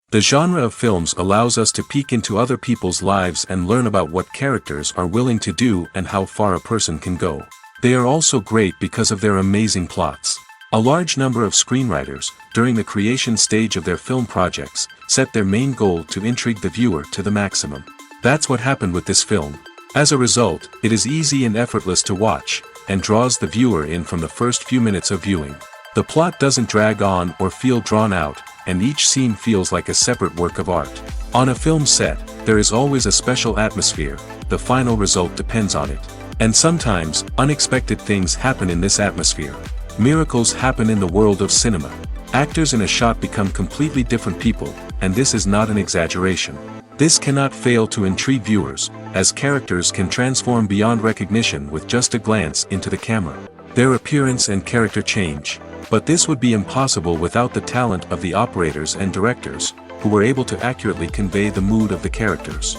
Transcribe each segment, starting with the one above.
The genre of films allows us to peek into other people's lives and learn about what characters are willing to do and how far a person can go. They are also great because of their amazing plots. A large number of screenwriters, during the creation stage of their film projects, set their main goal to intrigue the viewer to the maximum. That's what happened with this film. As a result, it is easy and effortless to watch, and draws the viewer in from the first few minutes of viewing. The plot doesn't drag on or feel drawn out, and each scene feels like a separate work of art. On a film set, there is always a special atmosphere, the final result depends on it. And sometimes, unexpected things happen in this atmosphere. Miracles happen in the world of cinema. Actors in a shot become completely different people, and this is not an exaggeration. This cannot fail to intrigue viewers, as characters can transform beyond recognition with just a glance into the camera. Their appearance and character change. But this would be impossible without the talent of the operators and directors, who were able to accurately convey the mood of the characters.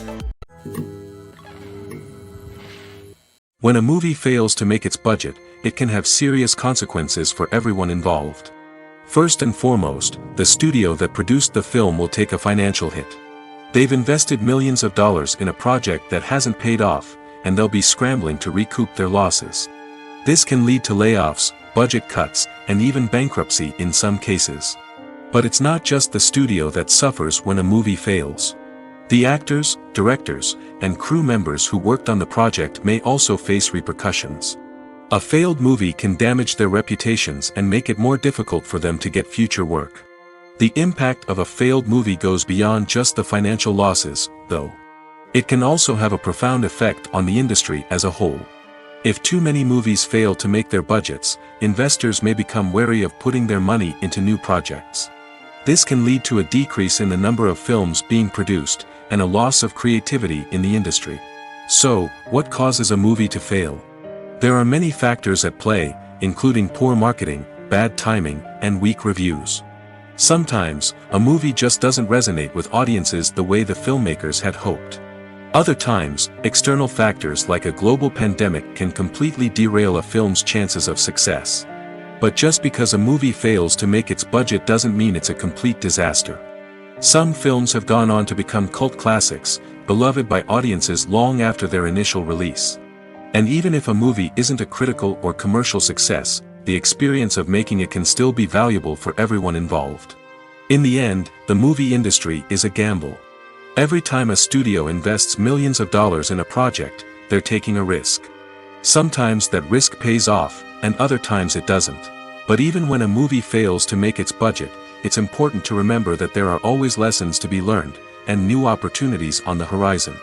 When a movie fails to make its budget, it can have serious consequences for everyone involved. First and foremost, the studio that produced the film will take a financial hit. They've invested millions of dollars in a project that hasn't paid off, and they'll be scrambling to recoup their losses. This can lead to layoffs, budget cuts, and even bankruptcy in some cases. But it's not just the studio that suffers when a movie fails. The actors, directors, and crew members who worked on the project may also face repercussions. A failed movie can damage their reputations and make it more difficult for them to get future work. The impact of a failed movie goes beyond just the financial losses, though. It can also have a profound effect on the industry as a whole. If too many movies fail to make their budgets, investors may become wary of putting their money into new projects. This can lead to a decrease in the number of films being produced, and a loss of creativity in the industry. So, what causes a movie to fail? There are many factors at play, including poor marketing, bad timing, and weak reviews. Sometimes, a movie just doesn't resonate with audiences the way the filmmakers had hoped. Other times, external factors like a global pandemic can completely derail a film's chances of success. But just because a movie fails to make its budget doesn't mean it's a complete disaster. Some films have gone on to become cult classics, beloved by audiences long after their initial release. And even if a movie isn't a critical or commercial success, the experience of making it can still be valuable for everyone involved. In the end, the movie industry is a gamble. Every time a studio invests millions of dollars in a project, they're taking a risk. Sometimes that risk pays off, and other times it doesn't. But even when a movie fails to make its budget, it's important to remember that there are always lessons to be learned, and new opportunities on the horizon.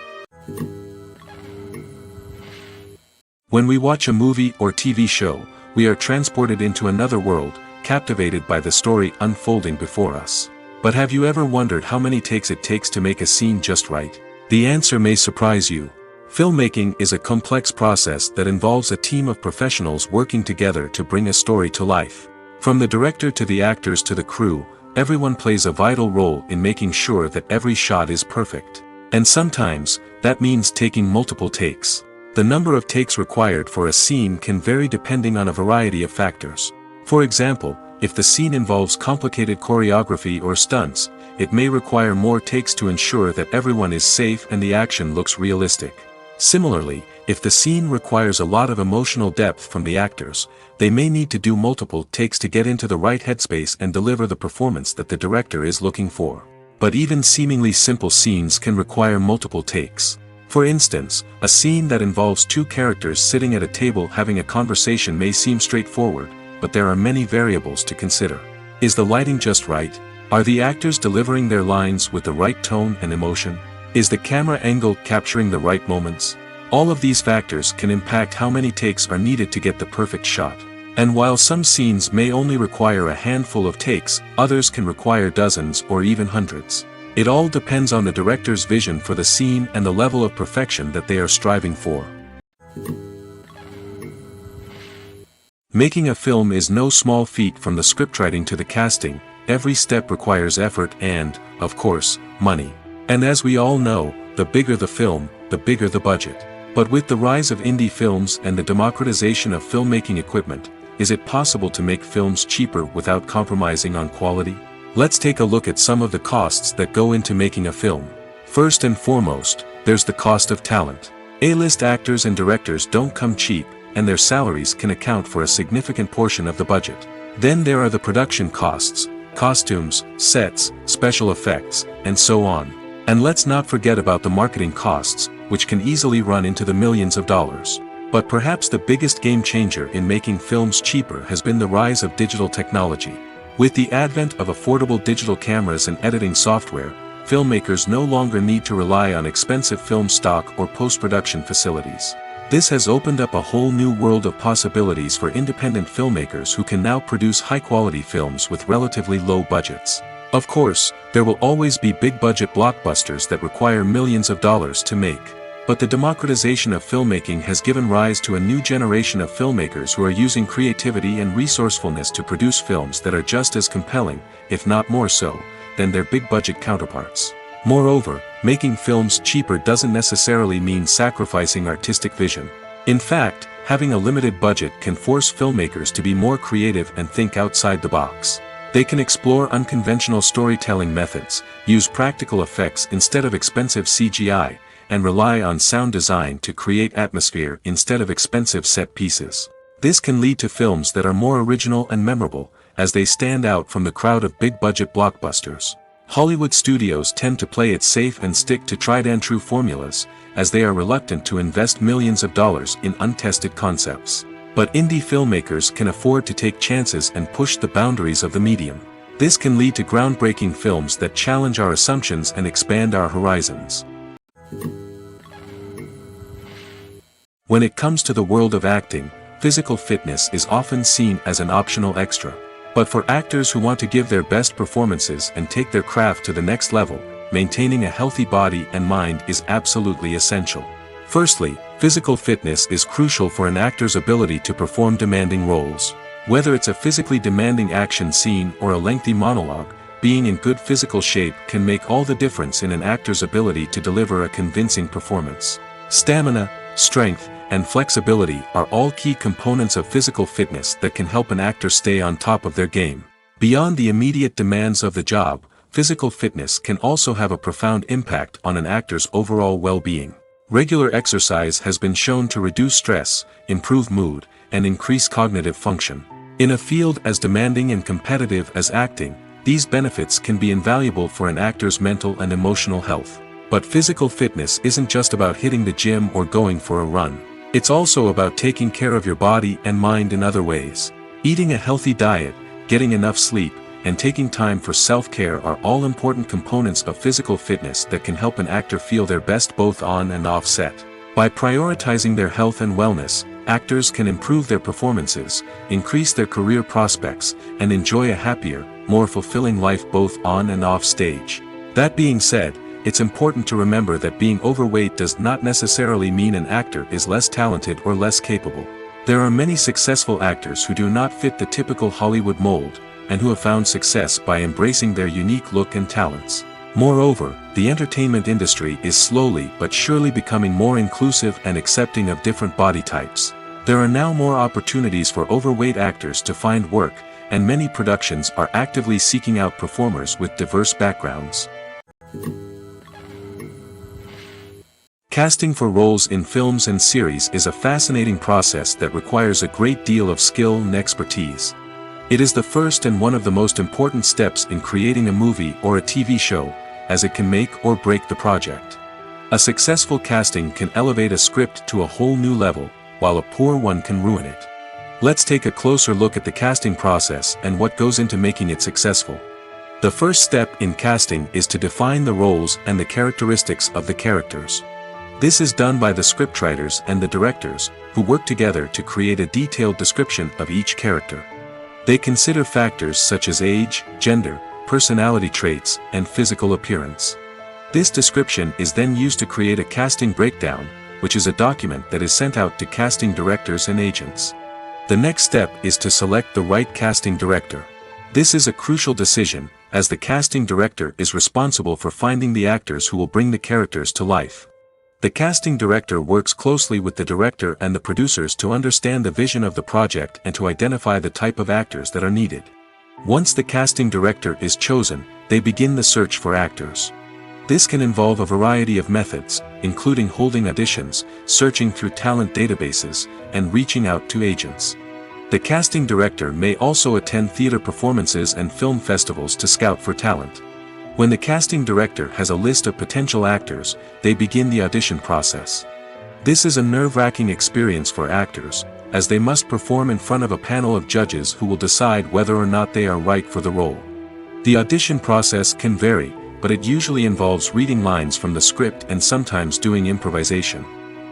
When we watch a movie or TV show, we are transported into another world, captivated by the story unfolding before us. But have you ever wondered how many takes it takes to make a scene just right? The answer may surprise you. Filmmaking is a complex process that involves a team of professionals working together to bring a story to life. From the director to the actors to the crew, everyone plays a vital role in making sure that every shot is perfect. And sometimes, that means taking multiple takes. The number of takes required for a scene can vary depending on a variety of factors. For example, if the scene involves complicated choreography or stunts, it may require more takes to ensure that everyone is safe and the action looks realistic. Similarly, if the scene requires a lot of emotional depth from the actors, they may need to do multiple takes to get into the right headspace and deliver the performance that the director is looking for. But even seemingly simple scenes can require multiple takes. For instance, a scene that involves two characters sitting at a table having a conversation may seem straightforward, but there are many variables to consider. Is the lighting just right? Are the actors delivering their lines with the right tone and emotion? Is the camera angle capturing the right moments? All of these factors can impact how many takes are needed to get the perfect shot. And while some scenes may only require a handful of takes, others can require dozens or even hundreds. It all depends on the director's vision for the scene and the level of perfection that they are striving for. Making a film is no small feat. From the scriptwriting to the casting, every step requires effort and, of course, money. And as we all know, the bigger the film, the bigger the budget. But with the rise of indie films and the democratization of filmmaking equipment, is it possible to make films cheaper without compromising on quality? Let's take a look at some of the costs that go into making a film. First and foremost, there's the cost of talent. A-list actors and directors don't come cheap, and their salaries can account for a significant portion of the budget. Then there are the production costs, costumes, sets, special effects, and so on. And let's not forget about the marketing costs, which can easily run into the millions of dollars. But perhaps the biggest game changer in making films cheaper has been the rise of digital technology. With the advent of affordable digital cameras and editing software, filmmakers no longer need to rely on expensive film stock or post-production facilities. This has opened up a whole new world of possibilities for independent filmmakers who can now produce high-quality films with relatively low budgets. Of course, there will always be big-budget blockbusters that require millions of dollars to make. But the democratization of filmmaking has given rise to a new generation of filmmakers who are using creativity and resourcefulness to produce films that are just as compelling, if not more so, than their big-budget counterparts. Moreover, making films cheaper doesn't necessarily mean sacrificing artistic vision. In fact, having a limited budget can force filmmakers to be more creative and think outside the box. They can explore unconventional storytelling methods, use practical effects instead of expensive CGI, and rely on sound design to create atmosphere instead of expensive set pieces. This can lead to films that are more original and memorable, as they stand out from the crowd of big-budget blockbusters. Hollywood studios tend to play it safe and stick to tried-and-true formulas, as they are reluctant to invest millions of dollars in untested concepts. But indie filmmakers can afford to take chances and push the boundaries of the medium. This can lead to groundbreaking films that challenge our assumptions and expand our horizons. When it comes to the world of acting, physical fitness is often seen as an optional extra. But for actors who want to give their best performances and take their craft to the next level, maintaining a healthy body and mind is absolutely essential. Firstly, physical fitness is crucial for an actor's ability to perform demanding roles. Whether it's a physically demanding action scene or a lengthy monologue, being in good physical shape can make all the difference in an actor's ability to deliver a convincing performance. Stamina, strength, and flexibility are all key components of physical fitness that can help an actor stay on top of their game. Beyond the immediate demands of the job, physical fitness can also have a profound impact on an actor's overall well-being. Regular exercise has been shown to reduce stress, improve mood, and increase cognitive function. In a field as demanding and competitive as acting, these benefits can be invaluable for an actor's mental and emotional health. But physical fitness isn't just about hitting the gym or going for a run. It's also about taking care of your body and mind in other ways. Eating a healthy diet, getting enough sleep, and taking time for self-care are all important components of physical fitness that can help an actor feel their best both on and off set. By prioritizing their health and wellness, actors can improve their performances, increase their career prospects, and enjoy a happier, more fulfilling life both on and off stage. That being said, it's important to remember that being overweight does not necessarily mean an actor is less talented or less capable. There are many successful actors who do not fit the typical Hollywood mold, and who have found success by embracing their unique look and talents. Moreover, the entertainment industry is slowly but surely becoming more inclusive and accepting of different body types. There are now more opportunities for overweight actors to find work, and many productions are actively seeking out performers with diverse backgrounds. Casting for roles in films and series is a fascinating process that requires a great deal of skill and expertise. It is the first and one of the most important steps in creating a movie or a TV show, as it can make or break the project. A successful casting can elevate a script to a whole new level, while a poor one can ruin it. Let's take a closer look at the casting process and what goes into making it successful. The first step in casting is to define the roles and the characteristics of the characters. This is done by the scriptwriters and the directors, who work together to create a detailed description of each character. They consider factors such as age, gender, personality traits, and physical appearance. This description is then used to create a casting breakdown, which is a document that is sent out to casting directors and agents. The next step is to select the right casting director. This is a crucial decision, as the casting director is responsible for finding the actors who will bring the characters to life. The casting director works closely with the director and the producers to understand the vision of the project and to identify the type of actors that are needed. Once the casting director is chosen, they begin the search for actors. This can involve a variety of methods, including holding auditions, searching through talent databases, and reaching out to agents. The casting director may also attend theater performances and film festivals to scout for talent. When the casting director has a list of potential actors, they begin the audition process. This is a nerve-wracking experience for actors, as they must perform in front of a panel of judges who will decide whether or not they are right for the role. The audition process can vary, but it usually involves reading lines from the script and sometimes doing improvisation.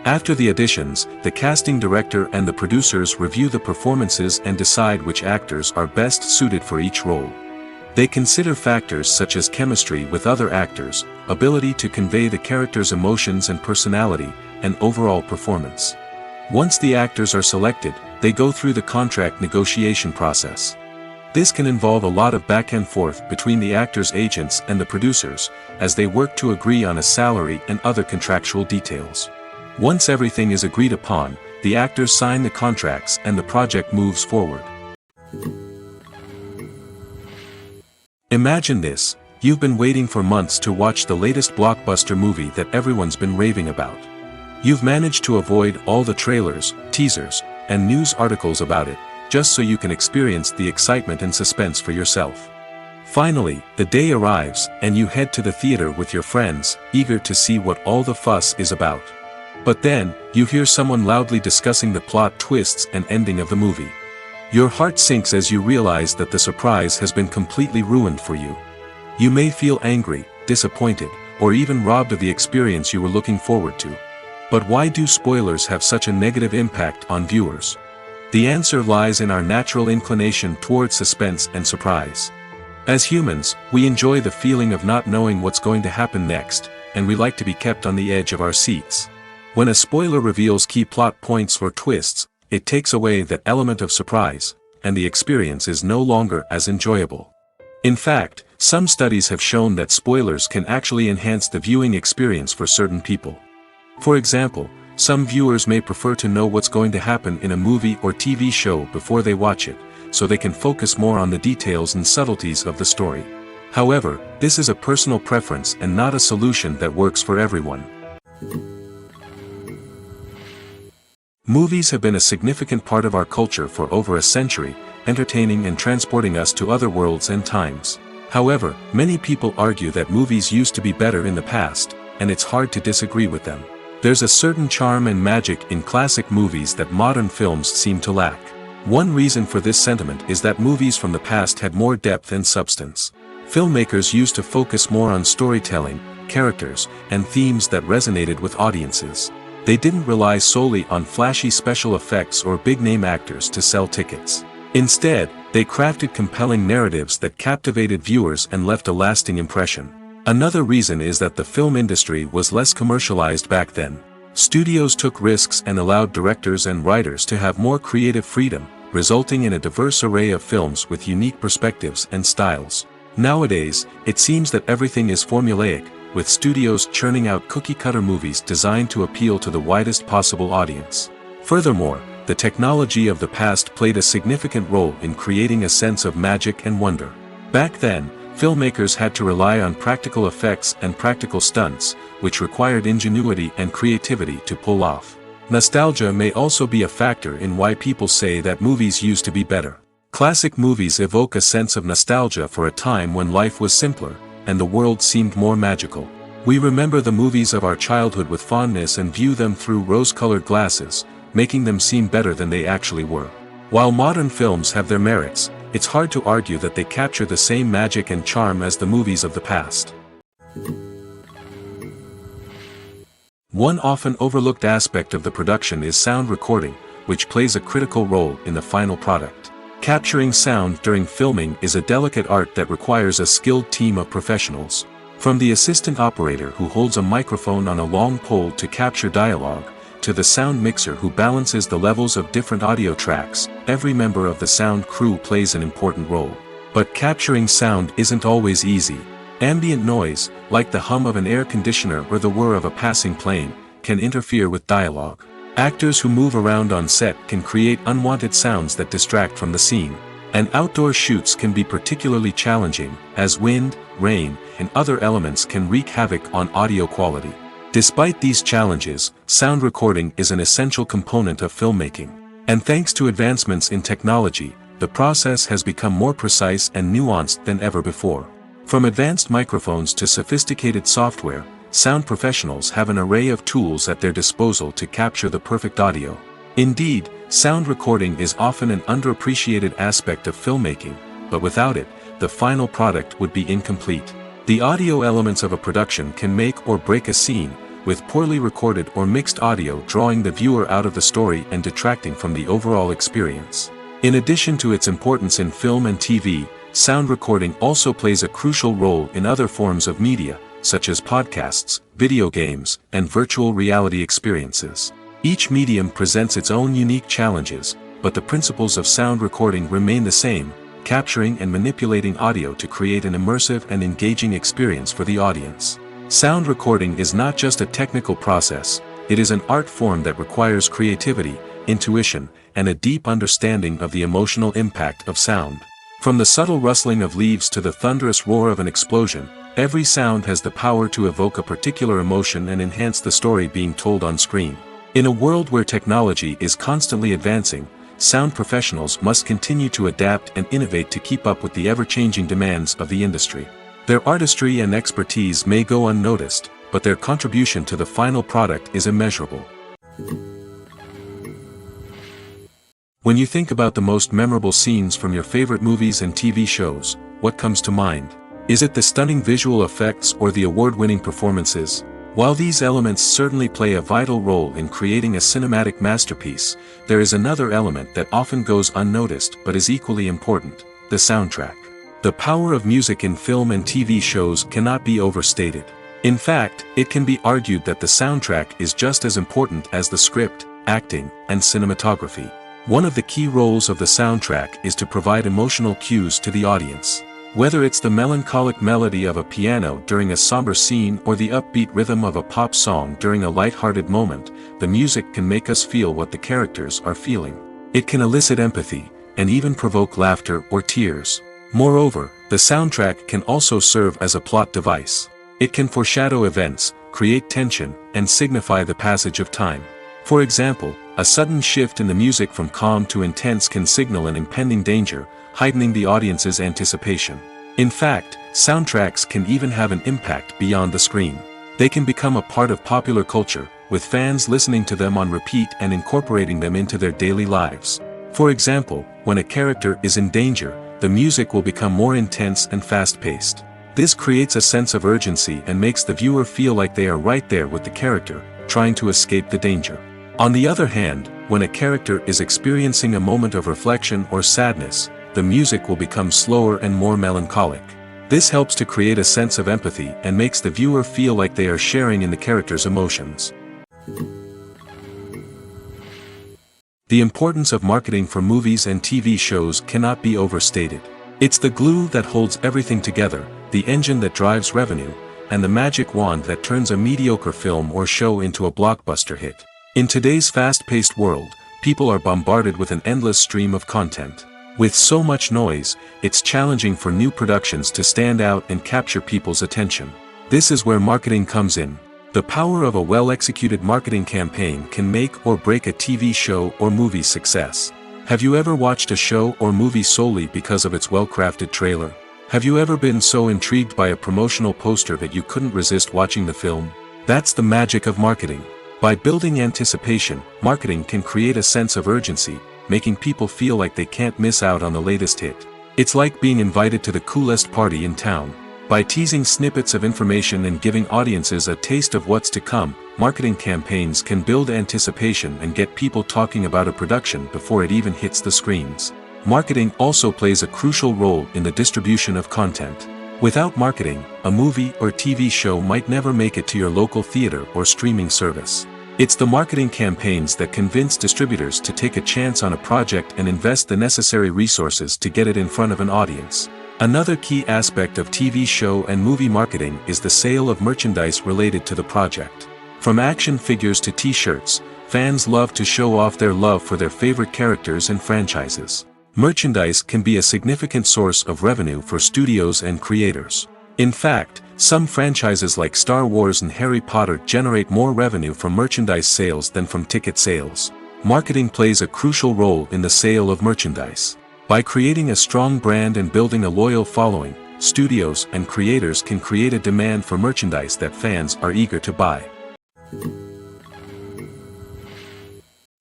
After the auditions, the casting director and the producers review the performances and decide which actors are best suited for each role. They consider factors such as chemistry with other actors, ability to convey the character's emotions and personality, and overall performance. Once the actors are selected, they go through the contract negotiation process. This can involve a lot of back and forth between the actors' agents and the producers, as they work to agree on a salary and other contractual details. Once everything is agreed upon, the actors sign the contracts and the project moves forward. Imagine this: you've been waiting for months to watch the latest blockbuster movie that everyone's been raving about. You've managed to avoid all the trailers, teasers, and news articles about it, just so you can experience the excitement and suspense for yourself. Finally, the day arrives, and you head to the theater with your friends, eager to see what all the fuss is about. But then, you hear someone loudly discussing the plot twists and ending of the movie. Your heart sinks as you realize that the surprise has been completely ruined for you. You may feel angry, disappointed, or even robbed of the experience you were looking forward to. But why do spoilers have such a negative impact on viewers? The answer lies in our natural inclination towards suspense and surprise. As humans, we enjoy the feeling of not knowing what's going to happen next, and we like to be kept on the edge of our seats. When a spoiler reveals key plot points or twists, it takes away that element of surprise, and the experience is no longer as enjoyable. In fact, some studies have shown that spoilers can actually enhance the viewing experience for certain people. For example, some viewers may prefer to know what's going to happen in a movie or TV show before they watch it, so they can focus more on the details and subtleties of the story. However, this is a personal preference and not a solution that works for everyone. Movies have been a significant part of our culture for over a century, entertaining and transporting us to other worlds and times. However, many people argue that movies used to be better in the past, and it's hard to disagree with them. There's a certain charm and magic in classic movies that modern films seem to lack. One reason for this sentiment is that movies from the past had more depth and substance. Filmmakers used to focus more on storytelling, characters, and themes that resonated with audiences. They didn't rely solely on flashy special effects or big-name actors to sell tickets. Instead, they crafted compelling narratives that captivated viewers and left a lasting impression. Another reason is that the film industry was less commercialized back then. Studios took risks and allowed directors and writers to have more creative freedom, resulting in a diverse array of films with unique perspectives and styles. Nowadays, it seems that everything is formulaic, with studios churning out cookie-cutter movies designed to appeal to the widest possible audience. Furthermore, the technology of the past played a significant role in creating a sense of magic and wonder. Back then, filmmakers had to rely on practical effects and practical stunts, which required ingenuity and creativity to pull off. Nostalgia may also be a factor in why people say that movies used to be better. Classic movies evoke a sense of nostalgia for a time when life was simpler, and the world seemed more magical. We remember the movies of our childhood with fondness and view them through rose-colored glasses, making them seem better than they actually were. While modern films have their merits, it's hard to argue that they capture the same magic and charm as the movies of the past. One often overlooked aspect of the production is sound recording, which plays a critical role in the final product. Capturing sound during filming is a delicate art that requires a skilled team of professionals. From the assistant operator who holds a microphone on a long pole to capture dialogue, to the sound mixer who balances the levels of different audio tracks, every member of the sound crew plays an important role. But capturing sound isn't always easy. Ambient noise, like the hum of an air conditioner or the whir of a passing plane, can interfere with dialogue. Actors who move around on set can create unwanted sounds that distract from the scene. And outdoor shoots can be particularly challenging, as wind, rain, and other elements can wreak havoc on audio quality. Despite these challenges, sound recording is an essential component of filmmaking. And thanks to advancements in technology, the process has become more precise and nuanced than ever before. From advanced microphones to sophisticated software, sound professionals have an array of tools at their disposal to capture the perfect audio. Indeed, sound recording is often an underappreciated aspect of filmmaking, but without it, the final product would be incomplete. The audio elements of a production can make or break a scene, with poorly recorded or mixed audio drawing the viewer out of the story and detracting from the overall experience. In addition to its importance in film and TV, sound recording also plays a crucial role in other forms of media, such as podcasts, video games, and virtual reality experiences. Each medium presents its own unique challenges, but the principles of sound recording remain the same, capturing and manipulating audio to create an immersive and engaging experience for the audience. Sound recording is not just a technical process, it is an art form that requires creativity, intuition, and a deep understanding of the emotional impact of sound. From the subtle rustling of leaves to the thunderous roar of an explosion, every sound has the power to evoke a particular emotion and enhance the story being told on screen. In a world where technology is constantly advancing, sound professionals must continue to adapt and innovate to keep up with the ever-changing demands of the industry. Their artistry and expertise may go unnoticed, but their contribution to the final product is immeasurable. When you think about the most memorable scenes from your favorite movies and TV shows, what comes to mind? Is it the stunning visual effects or the award-winning performances? While these elements certainly play a vital role in creating a cinematic masterpiece, there is another element that often goes unnoticed but is equally important: the soundtrack. The power of music in film and TV shows cannot be overstated. In fact, it can be argued that the soundtrack is just as important as the script, acting, and cinematography. One of the key roles of the soundtrack is to provide emotional cues to the audience. Whether it's the melancholic melody of a piano during a somber scene or the upbeat rhythm of a pop song during a light-hearted moment, the music can make us feel what the characters are feeling. It can elicit empathy, and even provoke laughter or tears. Moreover, the soundtrack can also serve as a plot device. It can foreshadow events, create tension, and signify the passage of time. For example, a sudden shift in the music from calm to intense can signal an impending danger, heightening the audience's anticipation. In fact, soundtracks can even have an impact beyond the screen. They can become a part of popular culture, with fans listening to them on repeat and incorporating them into their daily lives. For example, when a character is in danger, the music will become more intense and fast-paced. This creates a sense of urgency and makes the viewer feel like they are right there with the character, trying to escape the danger. On the other hand, when a character is experiencing a moment of reflection or sadness, the music will become slower and more melancholic. This helps to create a sense of empathy and makes the viewer feel like they are sharing in the character's emotions. The importance of marketing for movies and TV shows cannot be overstated. It's the glue that holds everything together, the engine that drives revenue, and the magic wand that turns a mediocre film or show into a blockbuster hit. In today's fast-paced world, people are bombarded with an endless stream of content. With so much noise, it's challenging for new productions to stand out and capture people's attention. This is where marketing comes in. The power of a well-executed marketing campaign can make or break a TV show or movie's success. Have you ever watched a show or movie solely because of its well-crafted trailer? Have you ever been so intrigued by a promotional poster that you couldn't resist watching the film? That's the magic of marketing. By building anticipation, marketing can create a sense of urgency, making people feel like they can't miss out on the latest hit. It's like being invited to the coolest party in town. By teasing snippets of information and giving audiences a taste of what's to come, marketing campaigns can build anticipation and get people talking about a production before it even hits the screens. Marketing also plays a crucial role in the distribution of content. Without marketing, a movie or TV show might never make it to your local theater or streaming service. It's the marketing campaigns that convince distributors to take a chance on a project and invest the necessary resources to get it in front of an audience. Another key aspect of TV show and movie marketing is the sale of merchandise related to the project. From action figures to t-shirts, fans love to show off their love for their favorite characters and franchises. Merchandise can be a significant source of revenue for studios and creators. In fact, some franchises like Star Wars and Harry Potter generate more revenue from merchandise sales than from ticket sales. Marketing plays a crucial role in the sale of merchandise. By creating a strong brand and building a loyal following, studios and creators can create a demand for merchandise that fans are eager to buy.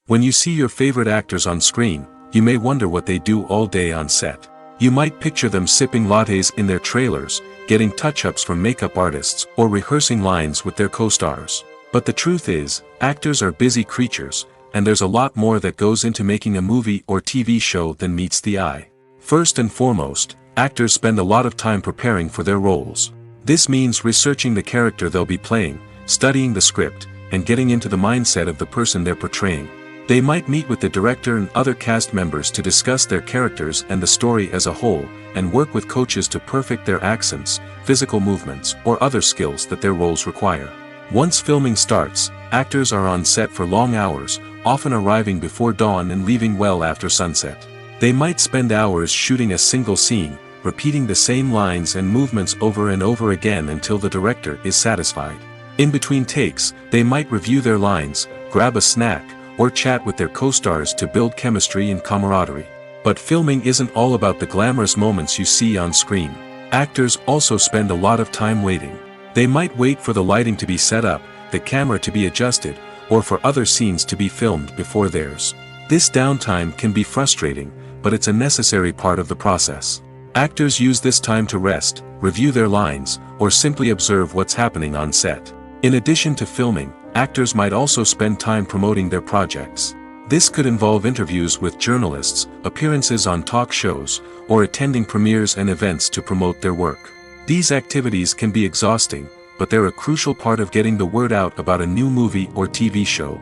When you see your favorite actors on screen, you may wonder what they do all day on set. You might picture them sipping lattes in their trailers, getting touch-ups from makeup artists, or rehearsing lines with their co-stars. But the truth is, actors are busy creatures, and there's a lot more that goes into making a movie or TV show than meets the eye. First and foremost, actors spend a lot of time preparing for their roles. This means researching the character they'll be playing, studying the script, and getting into the mindset of the person they're portraying. They might meet with the director and other cast members to discuss their characters and the story as a whole, and work with coaches to perfect their accents, physical movements, or other skills that their roles require. Once filming starts, actors are on set for long hours, often arriving before dawn and leaving well after sunset. They might spend hours shooting a single scene, repeating the same lines and movements over and over again until the director is satisfied. In between takes, they might review their lines, grab a snack, or chat with their co-stars to build chemistry and camaraderie. But filming isn't all about the glamorous moments you see on screen. Actors also spend a lot of time waiting. They might wait for the lighting to be set up, the camera to be adjusted, or for other scenes to be filmed before theirs. This downtime can be frustrating, but it's a necessary part of the process. Actors use this time to rest, review their lines, or simply observe what's happening on set. In addition to filming, actors might also spend time promoting their projects. This could involve interviews with journalists, appearances on talk shows, or attending premieres and events to promote their work. These activities can be exhausting, but they're a crucial part of getting the word out about a new movie or TV show.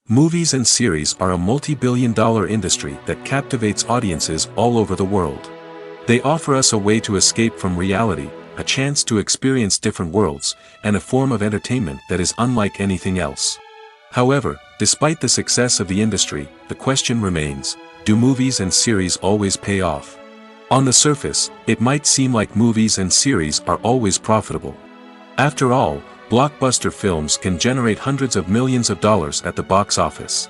Movies and series are a multi-billion-dollar industry that captivates audiences all over the world. They offer us a way to escape from reality, a chance to experience different worlds, and a form of entertainment that is unlike anything else. However, despite the success of the industry, the question remains, do movies and series always pay off? On the surface, it might seem like movies and series are always profitable. After all, blockbuster films can generate hundreds of millions of dollars at the box office.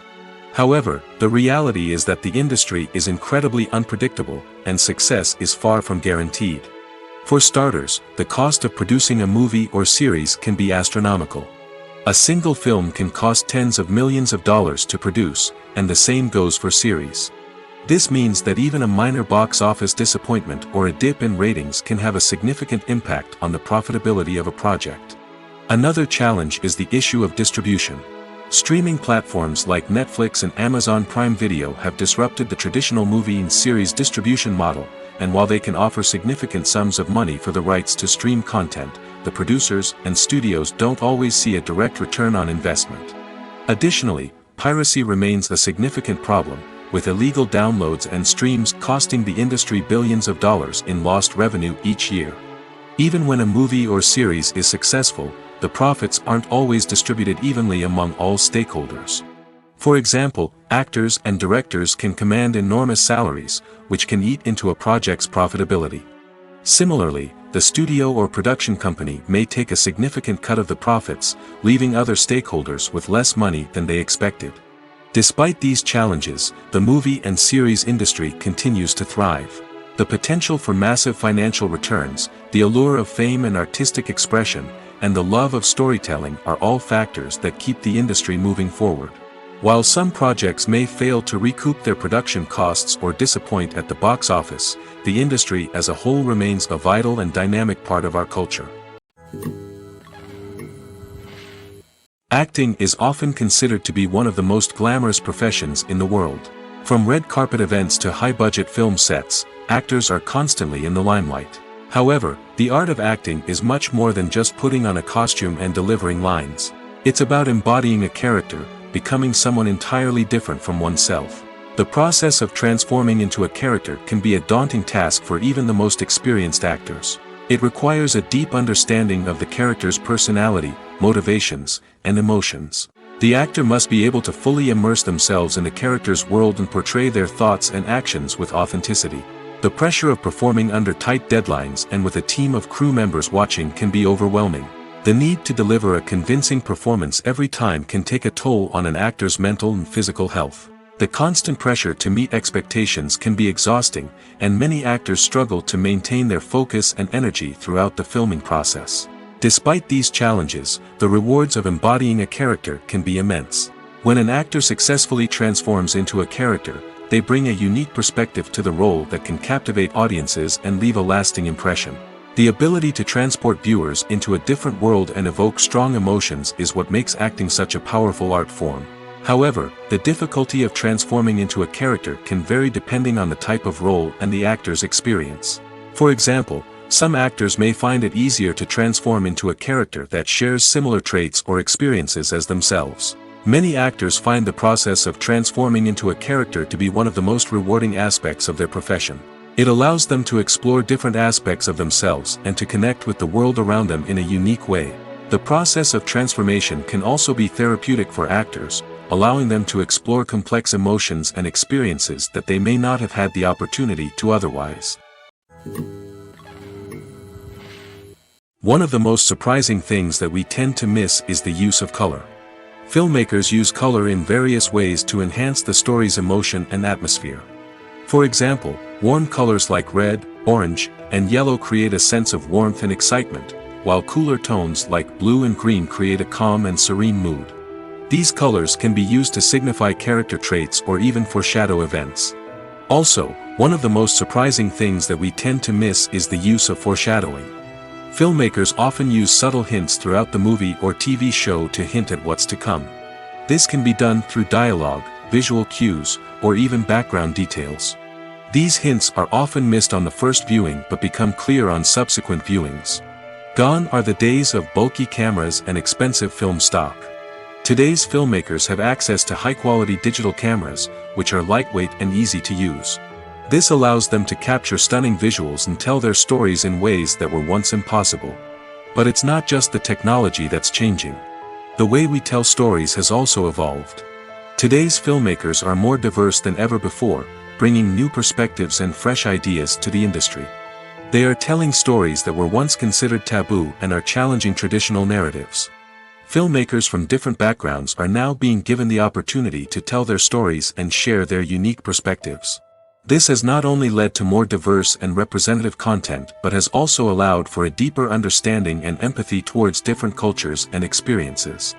However, the reality is that the industry is incredibly unpredictable, and success is far from guaranteed. For starters, the cost of producing a movie or series can be astronomical. A single film can cost tens of millions of dollars to produce, and the same goes for series. This means that even a minor box office disappointment or a dip in ratings can have a significant impact on the profitability of a project. Another challenge is the issue of distribution. Streaming platforms like Netflix and Amazon Prime Video have disrupted the traditional movie and series distribution model, and while they can offer significant sums of money for the rights to stream content, the producers and studios don't always see a direct return on investment. Additionally, piracy remains a significant problem, with illegal downloads and streams costing the industry billions of dollars in lost revenue each year. Even when a movie or series is successful, the profits aren't always distributed evenly among all stakeholders. For example, actors and directors can command enormous salaries, which can eat into a project's profitability. Similarly, the studio or production company may take a significant cut of the profits, leaving other stakeholders with less money than they expected. Despite these challenges, the movie and series industry continues to thrive. The potential for massive financial returns, the allure of fame and artistic expression, and the love of storytelling are all factors that keep the industry moving forward. While some projects may fail to recoup their production costs or disappoint at the box office, the industry as a whole remains a vital and dynamic part of our culture. Acting is often considered to be one of the most glamorous professions in the world. From red carpet events to high-budget film sets, actors are constantly in the limelight. However, the art of acting is much more than just putting on a costume and delivering lines. It's about embodying a character, becoming someone entirely different from oneself. The process of transforming into a character can be a daunting task for even the most experienced actors. It requires a deep understanding of the character's personality, motivations, and emotions. The actor must be able to fully immerse themselves in the character's world and portray their thoughts and actions with authenticity. The pressure of performing under tight deadlines and with a team of crew members watching can be overwhelming. The need to deliver a convincing performance every time can take a toll on an actor's mental and physical health. The constant pressure to meet expectations can be exhausting, and many actors struggle to maintain their focus and energy throughout the filming process. Despite these challenges, the rewards of embodying a character can be immense. When an actor successfully transforms into a character, they bring a unique perspective to the role that can captivate audiences and leave a lasting impression. The ability to transport viewers into a different world and evoke strong emotions is what makes acting such a powerful art form. However, the difficulty of transforming into a character can vary depending on the type of role and the actor's experience. For example, some actors may find it easier to transform into a character that shares similar traits or experiences as themselves. Many actors find the process of transforming into a character to be one of the most rewarding aspects of their profession. It allows them to explore different aspects of themselves and to connect with the world around them in a unique way. The process of transformation can also be therapeutic for actors, allowing them to explore complex emotions and experiences that they may not have had the opportunity to otherwise. One of the most surprising things that we tend to miss is the use of color. Filmmakers use color in various ways to enhance the story's emotion and atmosphere. For example, warm colors like red, orange, and yellow create a sense of warmth and excitement, while cooler tones like blue and green create a calm and serene mood. These colors can be used to signify character traits or even foreshadow events. Also, one of the most surprising things that we tend to miss is the use of foreshadowing. Filmmakers often use subtle hints throughout the movie or TV show to hint at what's to come. This can be done through dialogue, visual cues, or even background details. These hints are often missed on the first viewing but become clear on subsequent viewings. Gone are the days of bulky cameras and expensive film stock. Today's filmmakers have access to high-quality digital cameras, which are lightweight and easy to use. This allows them to capture stunning visuals and tell their stories in ways that were once impossible. But it's not just the technology that's changing. The way we tell stories has also evolved. Today's filmmakers are more diverse than ever before, bringing new perspectives and fresh ideas to the industry. They are telling stories that were once considered taboo and are challenging traditional narratives. Filmmakers from different backgrounds are now being given the opportunity to tell their stories and share their unique perspectives. This has not only led to more diverse and representative content but has also allowed for a deeper understanding and empathy towards different cultures and experiences.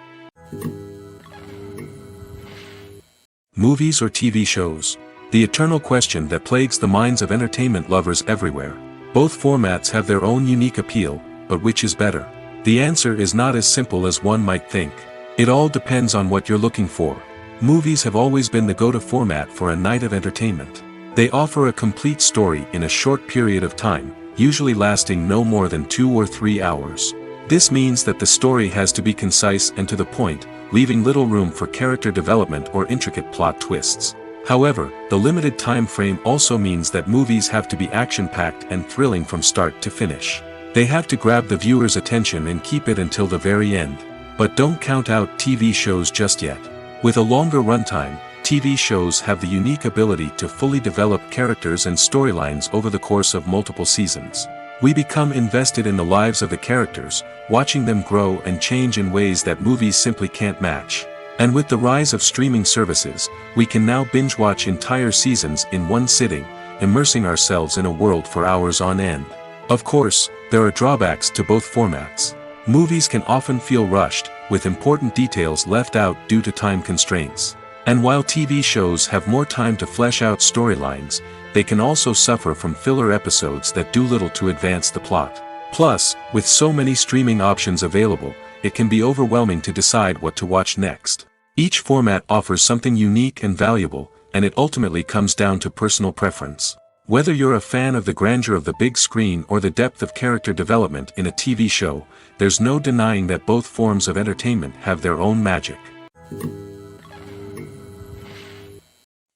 Movies or TV shows? The eternal question that plagues the minds of entertainment lovers everywhere. Both formats have their own unique appeal, but which is better? The answer is not as simple as one might think. It all depends on what you're looking for. Movies have always been the go-to format for a night of entertainment. They offer a complete story in a short period of time, usually lasting no more than 2 or 3 hours. This means that the story has to be concise and to the point, leaving little room for character development or intricate plot twists. However, the limited time frame also means that movies have to be action-packed and thrilling from start to finish. They have to grab the viewer's attention and keep it until the very end. But don't count out TV shows just yet. With a longer runtime, TV shows have the unique ability to fully develop characters and storylines over the course of multiple seasons. We become invested in the lives of the characters, watching them grow and change in ways that movies simply can't match. And with the rise of streaming services, we can now binge-watch entire seasons in one sitting, immersing ourselves in a world for hours on end. Of course, there are drawbacks to both formats. Movies can often feel rushed, with important details left out due to time constraints. And while TV shows have more time to flesh out storylines, they can also suffer from filler episodes that do little to advance the plot. Plus, with so many streaming options available, it can be overwhelming to decide what to watch next. Each format offers something unique and valuable, and it ultimately comes down to personal preference. Whether you're a fan of the grandeur of the big screen or the depth of character development in a TV show, there's no denying that both forms of entertainment have their own magic.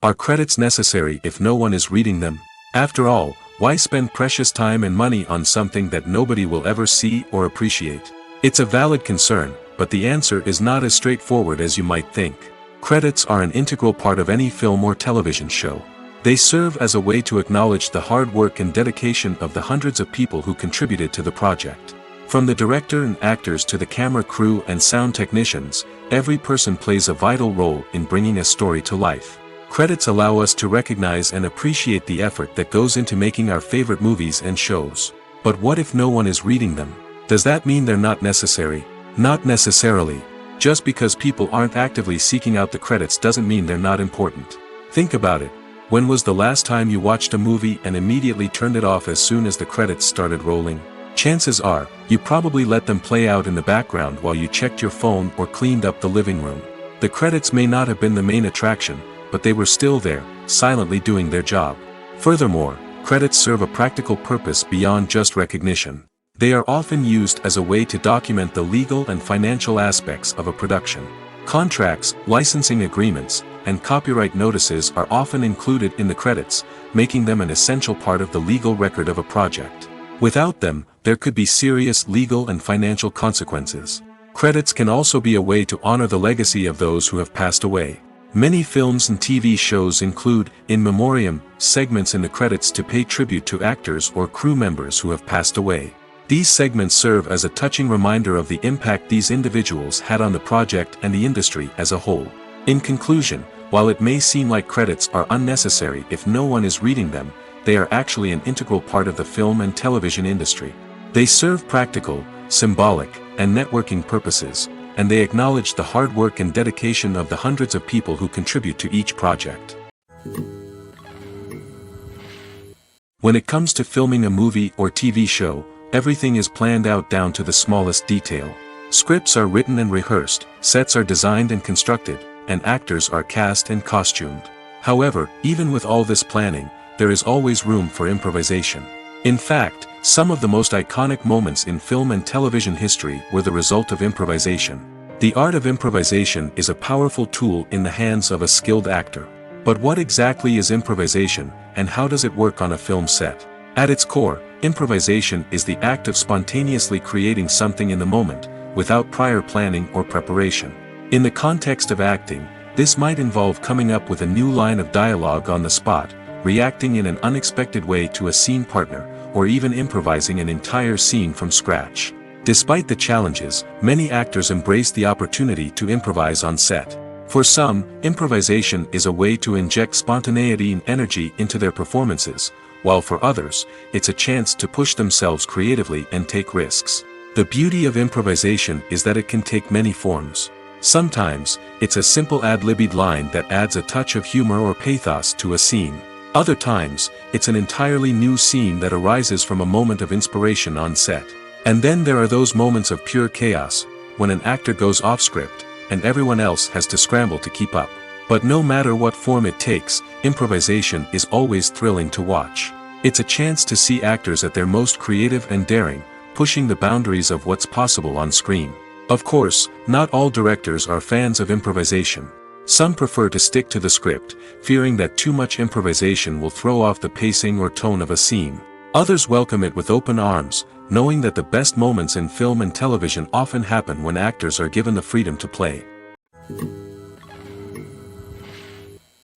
Are credits necessary if no one is reading them? After all, why spend precious time and money on something that nobody will ever see or appreciate? It's a valid concern, but the answer is not as straightforward as you might think. Credits are an integral part of any film or television show. They serve as a way to acknowledge the hard work and dedication of the hundreds of people who contributed to the project. From the director and actors to the camera crew and sound technicians, every person plays a vital role in bringing a story to life. Credits allow us to recognize and appreciate the effort that goes into making our favorite movies and shows. But what if no one is reading them? Does that mean they're not necessary? Not necessarily. Just because people aren't actively seeking out the credits doesn't mean they're not important. Think about it. When was the last time you watched a movie and immediately turned it off as soon as the credits started rolling? Chances are, you probably let them play out in the background while you checked your phone or cleaned up the living room. The credits may not have been the main attraction, but they were still there, silently doing their job. Furthermore, credits serve a practical purpose beyond just recognition. They are often used as a way to document the legal and financial aspects of a production. Contracts, licensing agreements, and copyright notices are often included in the credits, making them an essential part of the legal record of a project. Without them, there could be serious legal and financial consequences. Credits can also be a way to honor the legacy of those who have passed away. Many films and TV shows include, in memoriam, segments in the credits to pay tribute to actors or crew members who have passed away. These segments serve as a touching reminder of the impact these individuals had on the project and the industry as a whole. In conclusion, while it may seem like credits are unnecessary if no one is reading them, they are actually an integral part of the film and television industry. They serve practical, symbolic, and networking purposes, and they acknowledge the hard work and dedication of the hundreds of people who contribute to each project. When it comes to filming a movie or TV show, everything is planned out down to the smallest detail. Scripts are written and rehearsed, sets are designed and constructed, and actors are cast and costumed. However, even with all this planning, there is always room for improvisation. In fact, some of the most iconic moments in film and television history were the result of improvisation. The art of improvisation is a powerful tool in the hands of a skilled actor. But what exactly is improvisation, and how does it work on a film set? At its core, improvisation is the act of spontaneously creating something in the moment, without prior planning or preparation. In the context of acting, this might involve coming up with a new line of dialogue on the spot, reacting in an unexpected way to a scene partner, or even improvising an entire scene from scratch. Despite the challenges, many actors embrace the opportunity to improvise on set. For some, improvisation is a way to inject spontaneity and energy into their performances, while for others, it's a chance to push themselves creatively and take risks. The beauty of improvisation is that it can take many forms. Sometimes, it's a simple ad-libbed line that adds a touch of humor or pathos to a scene. Other times, it's an entirely new scene that arises from a moment of inspiration on set. And then there are those moments of pure chaos, when an actor goes off script, and everyone else has to scramble to keep up. But no matter what form it takes, improvisation is always thrilling to watch. It's a chance to see actors at their most creative and daring, pushing the boundaries of what's possible on screen. Of course, not all directors are fans of improvisation. Some prefer to stick to the script, fearing that too much improvisation will throw off the pacing or tone of a scene. Others welcome it with open arms, knowing that the best moments in film and television often happen when actors are given the freedom to play.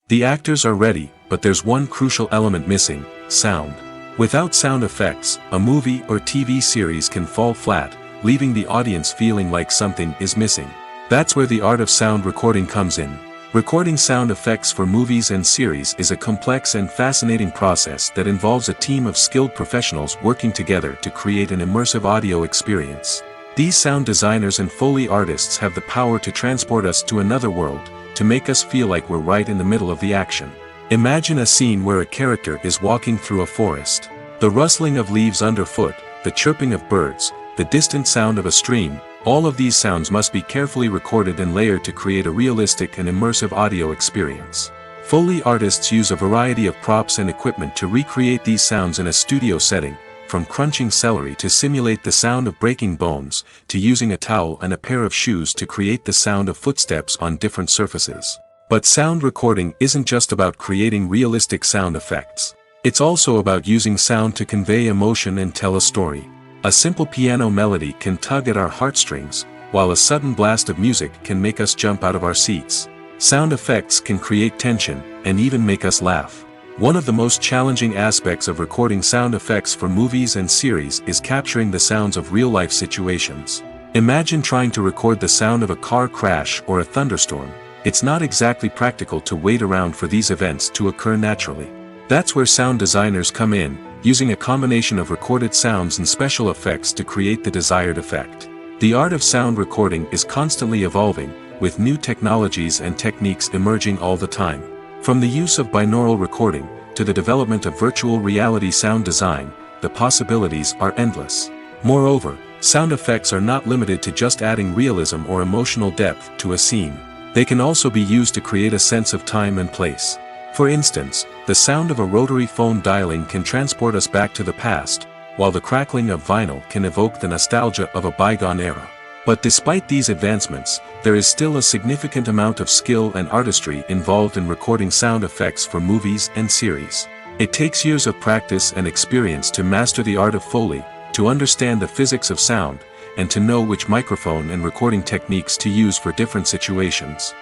The actors are ready, but there's one crucial element missing: sound. Without sound effects, a movie or TV series can fall flat, leaving the audience feeling like something is missing. That's where the art of sound recording comes in. Recording sound effects for movies and series is a complex and fascinating process that involves a team of skilled professionals working together to create an immersive audio experience. These sound designers and Foley artists have the power to transport us to another world, to make us feel like we're right in the middle of the action. Imagine a scene where a character is walking through a forest. The rustling of leaves underfoot, the chirping of birds, the distant sound of a stream, all of these sounds must be carefully recorded and layered to create a realistic and immersive audio experience. Foley artists use a variety of props and equipment to recreate these sounds in a studio setting, from crunching celery to simulate the sound of breaking bones, to using a towel and a pair of shoes to create the sound of footsteps on different surfaces. But sound recording isn't just about creating realistic sound effects. It's also about using sound to convey emotion and tell a story. A simple piano melody can tug at our heartstrings, while a sudden blast of music can make us jump out of our seats. Sound effects can create tension, and even make us laugh. One of the most challenging aspects of recording sound effects for movies and series is capturing the sounds of real-life situations. Imagine trying to record the sound of a car crash or a thunderstorm. It's not exactly practical to wait around for these events to occur naturally. That's where sound designers come in, using a combination of recorded sounds and special effects to create the desired effect. The art of sound recording is constantly evolving, with new technologies and techniques emerging all the time. From the use of binaural recording, to the development of virtual reality sound design, the possibilities are endless. Moreover, sound effects are not limited to just adding realism or emotional depth to a scene. They can also be used to create a sense of time and place. For instance, the sound of a rotary phone dialing can transport us back to the past, while the crackling of vinyl can evoke the nostalgia of a bygone era. But despite these advancements, there is still a significant amount of skill and artistry involved in recording sound effects for movies and series. It takes years of practice and experience to master the art of Foley, to understand the physics of sound, and to know which microphone and recording techniques to use for different situations.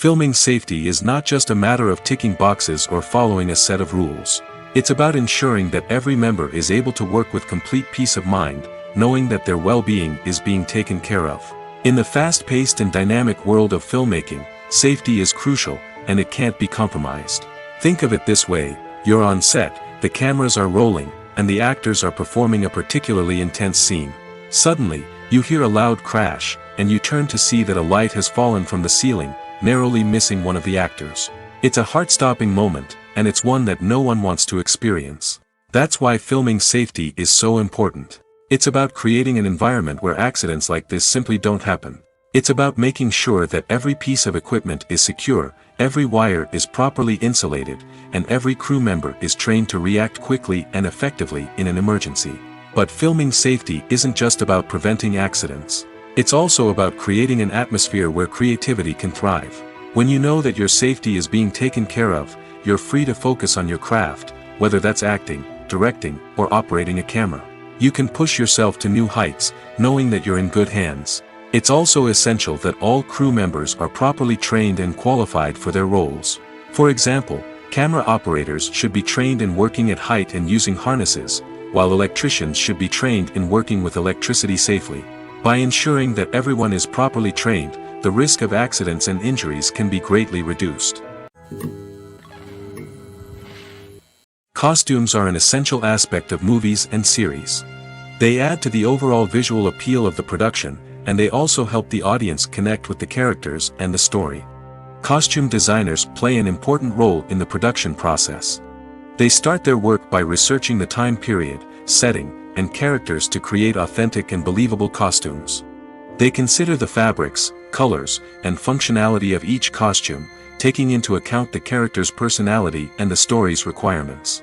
Filming safety is not just a matter of ticking boxes or following a set of rules. It's about ensuring that every member is able to work with complete peace of mind, knowing that their well-being is being taken care of. In the fast-paced and dynamic world of filmmaking, safety is crucial, and it can't be compromised. Think of it this way: you're on set, the cameras are rolling, and the actors are performing a particularly intense scene. Suddenly, you hear a loud crash, and you turn to see that a light has fallen from the ceiling, narrowly missing one of the actors. It's a heart-stopping moment, and it's one that no one wants to experience. That's why filming safety is so important. It's about creating an environment where accidents like this simply don't happen. It's about making sure that every piece of equipment is secure, every wire is properly insulated, and every crew member is trained to react quickly and effectively in an emergency. But filming safety isn't just about preventing accidents. It's also about creating an atmosphere where creativity can thrive. When you know that your safety is being taken care of, you're free to focus on your craft, whether that's acting, directing, or operating a camera. You can push yourself to new heights, knowing that you're in good hands. It's also essential that all crew members are properly trained and qualified for their roles. For example, camera operators should be trained in working at height and using harnesses, while electricians should be trained in working with electricity safely. By ensuring that everyone is properly trained, the risk of accidents and injuries can be greatly reduced. Costumes are an essential aspect of movies and series. They add to the overall visual appeal of the production, and they also help the audience connect with the characters and the story. Costume designers play an important role in the production process. They start their work by researching the time period, setting, and characters to create authentic and believable costumes. They consider the fabrics, colors, and functionality of each costume, taking into account the character's personality and the story's requirements.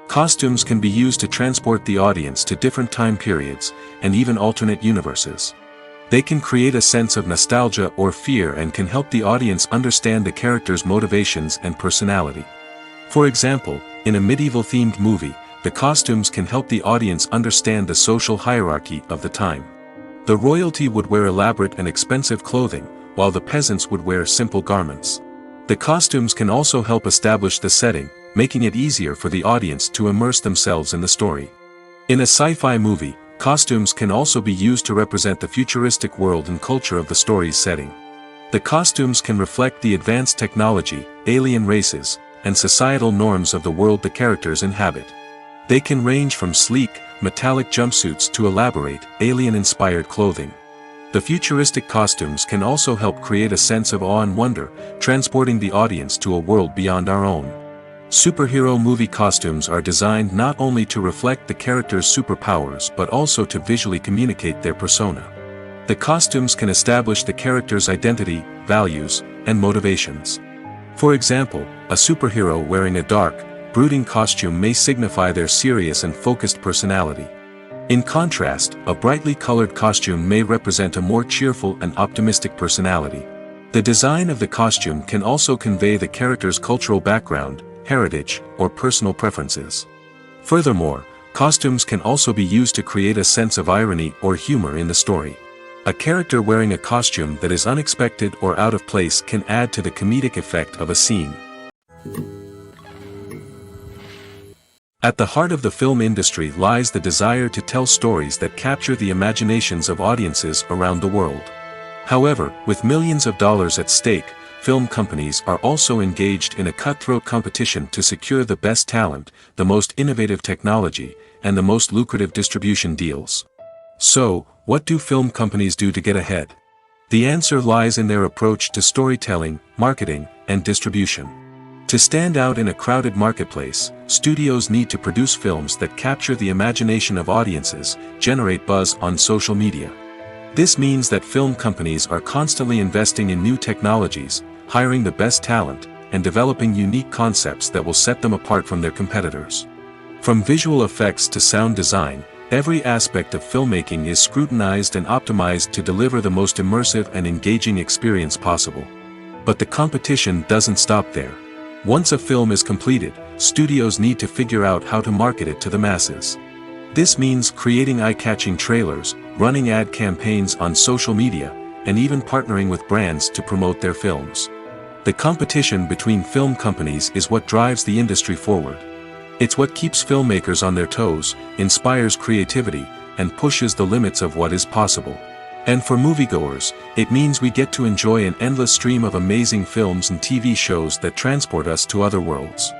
Costumes can be used to transport the audience to different time periods, and even alternate universes. They can create a sense of nostalgia or fear and can help the audience understand the character's motivations and personality. For example, in a medieval-themed movie, the costumes can help the audience understand the social hierarchy of the time. The royalty would wear elaborate and expensive clothing, while the peasants would wear simple garments. The costumes can also help establish the setting, making it easier for the audience to immerse themselves in the story. In a sci-fi movie, costumes can also be used to represent the futuristic world and culture of the story's setting. The costumes can reflect the advanced technology, alien races, and societal norms of the world the characters inhabit. They can range from sleek, metallic jumpsuits to elaborate, alien-inspired clothing. The futuristic costumes can also help create a sense of awe and wonder, transporting the audience to a world beyond our own. Superhero movie costumes are designed not only to reflect the character's superpowers but also to visually communicate their persona. The costumes can establish the character's identity, values, and motivations. For example, a superhero wearing a dark, brooding costume may signify their serious and focused personality. In contrast, a brightly colored costume may represent a more cheerful and optimistic personality. The design of the costume can also convey the character's cultural background, heritage, or personal preferences. Furthermore, Costumes can also be used to create a sense of irony or humor in the story. A character wearing a costume that is unexpected or out of place can add to the comedic effect of a scene. At the heart of the film industry lies the desire to tell stories that capture the imaginations of audiences around the world. However, with millions of dollars at stake, film companies are also engaged in a cutthroat competition to secure the best talent, the most innovative technology, and the most lucrative distribution deals. So, what do film companies do to get ahead? The answer lies in their approach to storytelling, marketing, and distribution. To stand out in a crowded marketplace, studios need to produce films that capture the imagination of audiences, generate buzz on social media. This means that film companies are constantly investing in new technologies, hiring the best talent, and developing unique concepts that will set them apart from their competitors. From visual effects to sound design, every aspect of filmmaking is scrutinized and optimized to deliver the most immersive and engaging experience possible. But the competition doesn't stop there. Once a film is completed, studios need to figure out how to market it to the masses. This means creating eye-catching trailers, running ad campaigns on social media, and even partnering with brands to promote their films. The competition between film companies is what drives the industry forward. It's what keeps filmmakers on their toes, inspires creativity, and pushes the limits of what is possible. And for moviegoers, it means we get to enjoy an endless stream of amazing films and TV shows that transport us to other worlds.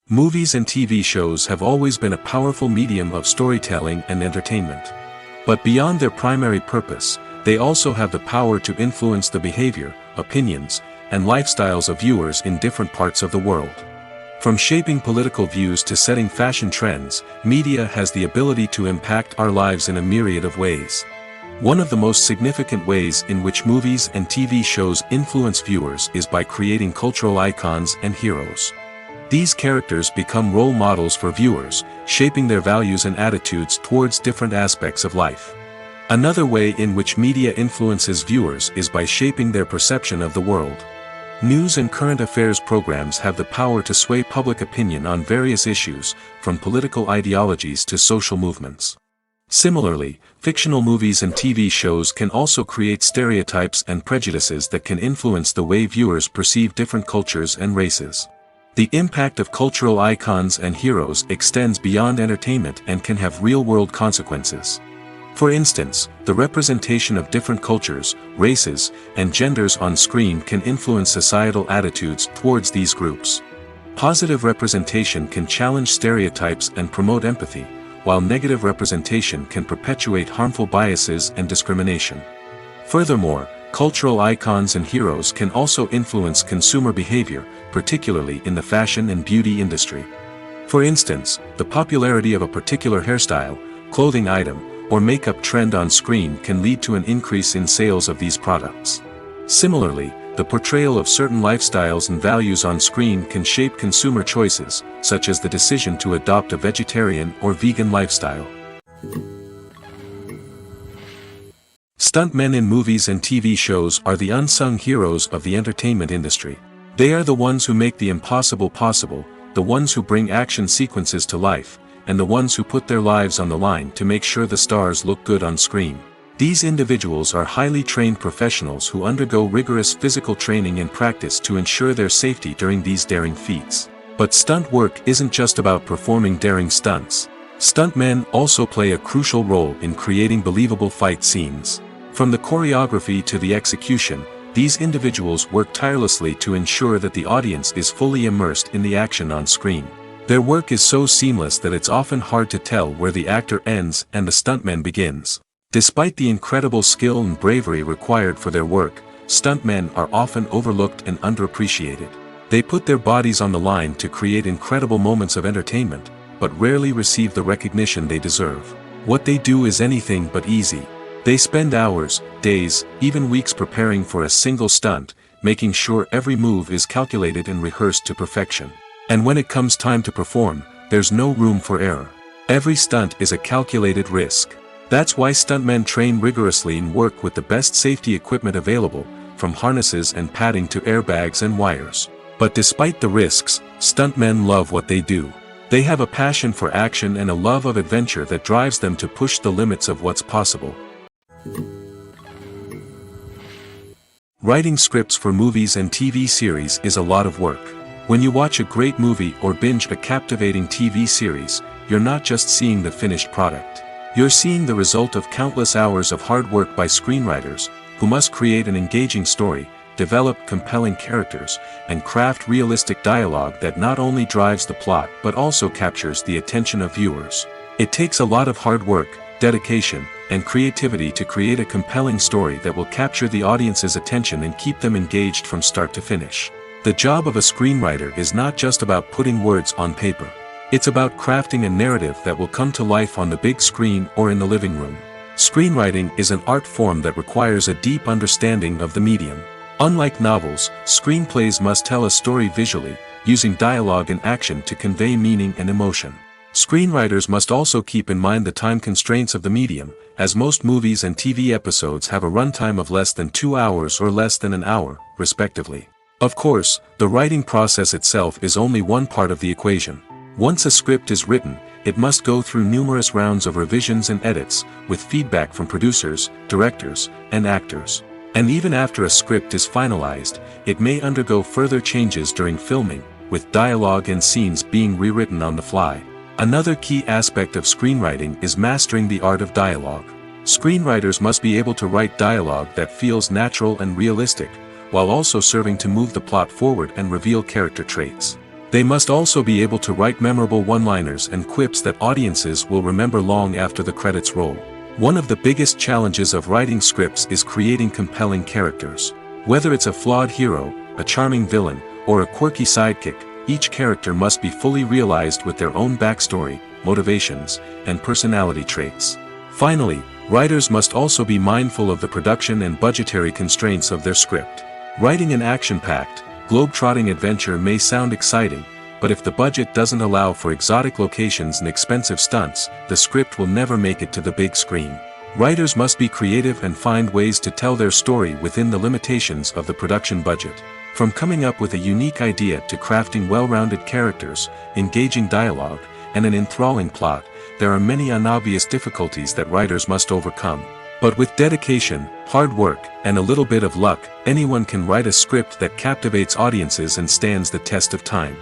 Movies and TV shows have always been a powerful medium of storytelling and entertainment. But beyond their primary purpose, they also have the power to influence the behavior, opinions, and lifestyles of viewers in different parts of the world. From shaping political views to setting fashion trends, media has the ability to impact our lives in a myriad of ways. One of the most significant ways in which movies and TV shows influence viewers is by creating cultural icons and heroes. These characters become role models for viewers, shaping their values and attitudes towards different aspects of life. Another way in which media influences viewers is by shaping their perception of the world. News and current affairs programs have the power to sway public opinion on various issues, from political ideologies to social movements. Similarly, fictional movies and TV shows can also create stereotypes and prejudices that can influence the way viewers perceive different cultures and races. The impact of cultural icons and heroes extends beyond entertainment and can have real-world consequences. For instance, the representation of different cultures, races, and genders on screen can influence societal attitudes towards these groups. Positive representation can challenge stereotypes and promote empathy, while negative representation can perpetuate harmful biases and discrimination. Furthermore, cultural icons and heroes can also influence consumer behavior, particularly in the fashion and beauty industry. For instance, the popularity of a particular hairstyle, clothing item, or makeup trend on screen can lead to an increase in sales of these products. Similarly, the portrayal of certain lifestyles and values on screen can shape consumer choices, such as the decision to adopt a vegetarian or vegan lifestyle. Stuntmen in movies and TV shows are the unsung heroes of the entertainment industry. They are the ones who make the impossible possible, the ones who bring action sequences to life, and the ones who put their lives on the line to make sure the stars look good on screen. These individuals are highly trained professionals who undergo rigorous physical training and practice to ensure their safety during these daring feats. But stunt work isn't just about performing daring stunts. Stuntmen also play a crucial role in creating believable fight scenes. From the choreography to the execution, these individuals work tirelessly to ensure that the audience is fully immersed in the action on screen. Their work is so seamless that it's often hard to tell where the actor ends and the stuntman begins. Despite the incredible skill and bravery required for their work, stuntmen are often overlooked and underappreciated. They put their bodies on the line to create incredible moments of entertainment, but rarely receive the recognition they deserve. What they do is anything but easy. They spend hours, days, even weeks preparing for a single stunt, making sure every move is calculated and rehearsed to perfection. And when it comes time to perform, there's no room for error. Every stunt is a calculated risk. That's why stuntmen train rigorously and work with the best safety equipment available, from harnesses and padding to airbags and wires. But despite the risks, Stuntmen love what they do. They have a passion for action and a love of adventure that drives them to push the limits of what's possible. Writing scripts for movies and TV series is a lot of work. When you watch a great movie or binge a captivating TV series, you're not just seeing the finished product. You're seeing the result of countless hours of hard work by screenwriters, who must create an engaging story, develop compelling characters, and craft realistic dialogue that not only drives the plot but also captures the attention of viewers. It takes a lot of hard work, dedication, and creativity to create a compelling story that will capture the audience's attention and keep them engaged from start to finish. The job of a screenwriter is not just about putting words on paper. It's about crafting a narrative that will come to life on the big screen or in the living room. Screenwriting is an art form that requires a deep understanding of the medium. Unlike novels, screenplays must tell a story visually, using dialogue and action to convey meaning and emotion. Screenwriters must also keep in mind the time constraints of the medium, as most movies and TV episodes have a runtime of less than 2 hours or less than an hour, respectively. Of course, the writing process itself is only one part of the equation. Once a script is written, it must go through numerous rounds of revisions and edits, with feedback from producers, directors, and actors. And even after a script is finalized, it may undergo further changes during filming, with dialogue and scenes being rewritten on the fly. Another key aspect of screenwriting is mastering the art of dialogue. Screenwriters must be able to write dialogue that feels natural and realistic, while also serving to move the plot forward and reveal character traits. They must also be able to write memorable one-liners and quips that audiences will remember long after the credits roll. One of the biggest challenges of writing scripts is creating compelling characters. Whether it's a flawed hero, a charming villain, or a quirky sidekick, each character must be fully realized with their own backstory, motivations, and personality traits. Finally, writers must also be mindful of the production and budgetary constraints of their script. Writing an action-packed, globe-trotting adventure may sound exciting, but if the budget doesn't allow for exotic locations and expensive stunts, the script will never make it to the big screen. Writers must be creative and find ways to tell their story within the limitations of the production budget. From coming up with a unique idea to crafting well-rounded characters, engaging dialogue, and an enthralling plot, there are many unobvious difficulties that writers must overcome. But with dedication, hard work, and a little bit of luck, anyone can write a script that captivates audiences and stands the test of time.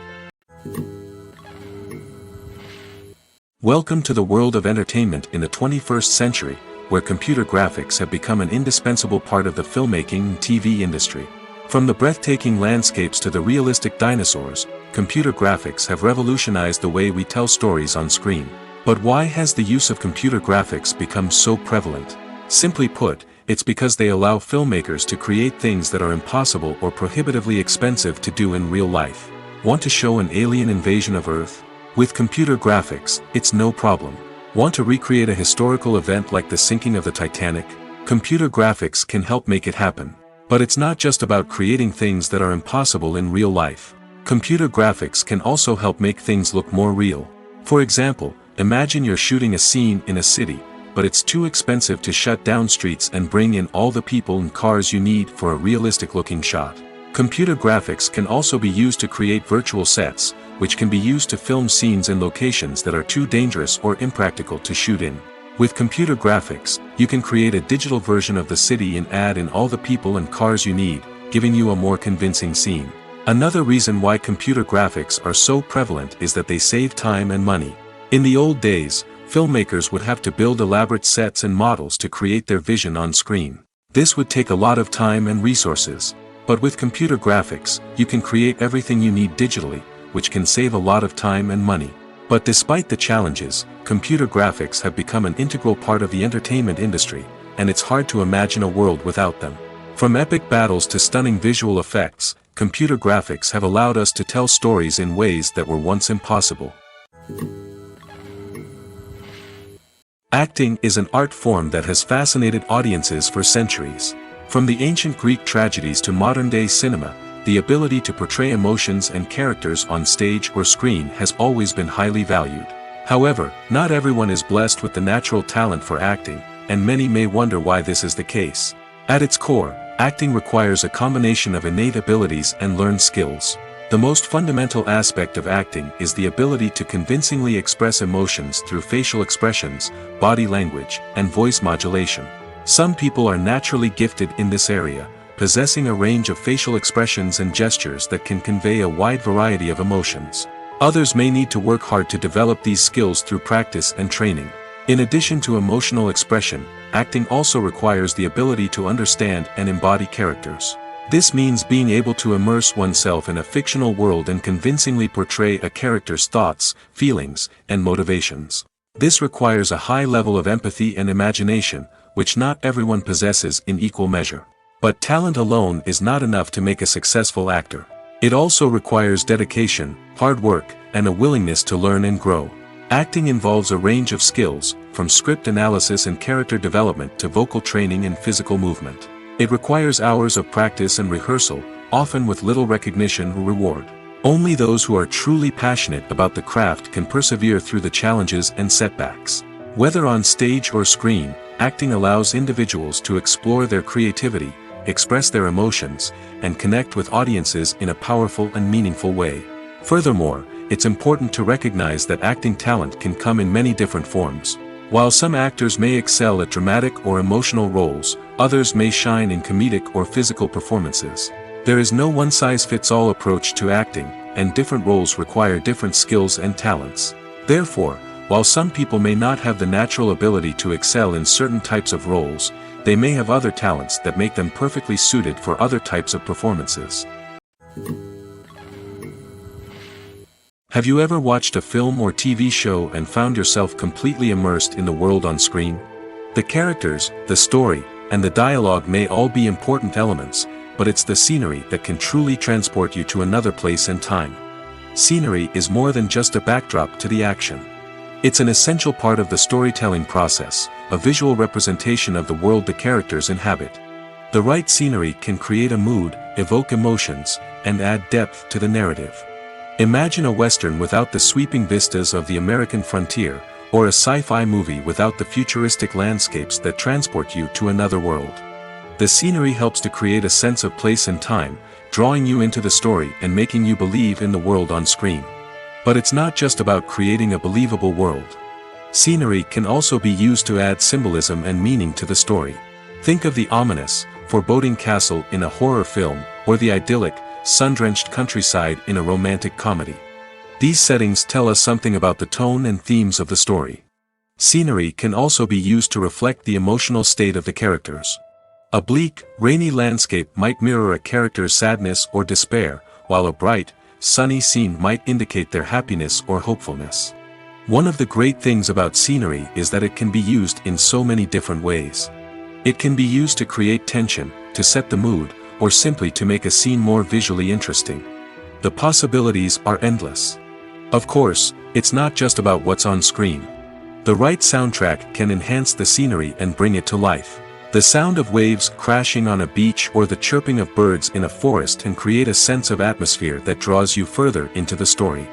Welcome to the world of entertainment in the 21st century, where computer graphics have become an indispensable part of the filmmaking and TV industry. From the breathtaking landscapes to the realistic dinosaurs, computer graphics have revolutionized the way we tell stories on screen. But why has the use of computer graphics become so prevalent? Simply put, it's because they allow filmmakers to create things that are impossible or prohibitively expensive to do in real life. Want to show an alien invasion of Earth? With computer graphics, it's no problem. Want to recreate a historical event like the sinking of the Titanic? Computer graphics can help make it happen. But it's not just about creating things that are impossible in real life. Computer graphics can also help make things look more real. For example, imagine you're shooting a scene in a city, but it's too expensive to shut down streets and bring in all the people and cars you need for a realistic-looking shot. Computer graphics can also be used to create virtual sets, which can be used to film scenes in locations that are too dangerous or impractical to shoot in. With computer graphics, you can create a digital version of the city and add in all the people and cars you need, giving you a more convincing scene. Another reason why computer graphics are so prevalent is that they save time and money. In the old days, filmmakers would have to build elaborate sets and models to create their vision on screen. This would take a lot of time and resources. But with computer graphics, you can create everything you need digitally, which can save a lot of time and money. But despite the challenges, computer graphics have become an integral part of the entertainment industry, and it's hard to imagine a world without them. From epic battles to stunning visual effects, computer graphics have allowed us to tell stories in ways that were once impossible. Acting is an art form that has fascinated audiences for centuries. From the ancient Greek tragedies to modern-day cinema, the ability to portray emotions and characters on stage or screen has always been highly valued. However, not everyone is blessed with the natural talent for acting, and many may wonder why this is the case. At its core, acting requires a combination of innate abilities and learned skills. The most fundamental aspect of acting is the ability to convincingly express emotions through facial expressions, body language, and voice modulation. Some people are naturally gifted in this area, possessing a range of facial expressions and gestures that can convey a wide variety of emotions. Others may need to work hard to develop these skills through practice and training. In addition to emotional expression, acting also requires the ability to understand and embody characters. This means being able to immerse oneself in a fictional world and convincingly portray a character's thoughts, feelings, and motivations. This requires a high level of empathy and imagination, which not everyone possesses in equal measure. But talent alone is not enough to make a successful actor. It also requires dedication, hard work, and a willingness to learn and grow. Acting involves a range of skills, from script analysis and character development to vocal training and physical movement. It requires hours of practice and rehearsal, often with little recognition or reward. Only those who are truly passionate about the craft can persevere through the challenges and setbacks. Whether on stage or screen, acting allows individuals to explore their creativity, express their emotions, and connect with audiences in a powerful and meaningful way. Furthermore, it's important to recognize that acting talent can come in many different forms. While some actors may excel at dramatic or emotional roles, others may shine in comedic or physical performances. There is no one-size-fits-all approach to acting, and different roles require different skills and talents. Therefore, while some people may not have the natural ability to excel in certain types of roles, they may have other talents that make them perfectly suited for other types of performances. Have you ever watched a film or TV show and found yourself completely immersed in the world on screen? The characters, the story, and the dialogue may all be important elements, but it's the scenery that can truly transport you to another place and time. Scenery is more than just a backdrop to the action. It's an essential part of the storytelling process, a visual representation of the world the characters inhabit. The right scenery can create a mood, evoke emotions, and add depth to the narrative. Imagine a Western without the sweeping vistas of the American frontier, or a sci-fi movie without the futuristic landscapes that transport you to another world. The scenery helps to create a sense of place and time, drawing you into the story and making you believe in the world on screen. But it's not just about creating a believable world. Scenery can also be used to add symbolism and meaning to the story. Think of the ominous, foreboding castle in a horror film, or the idyllic, sun-drenched countryside in a romantic comedy. These settings tell us something about the tone and themes of the story. Scenery can also be used to reflect the emotional state of the characters. A bleak, rainy landscape might mirror a character's sadness or despair, while a bright, sunny scene might indicate their happiness or hopefulness. One of the great things about scenery is that it can be used in so many different ways. It can be used to create tension, to set the mood, or simply to make a scene more visually interesting. The possibilities are endless. Of course, it's not just about what's on screen. The right soundtrack can enhance the scenery and bring it to life. The sound of waves crashing on a beach or the chirping of birds in a forest can create a sense of atmosphere that draws you further into the story.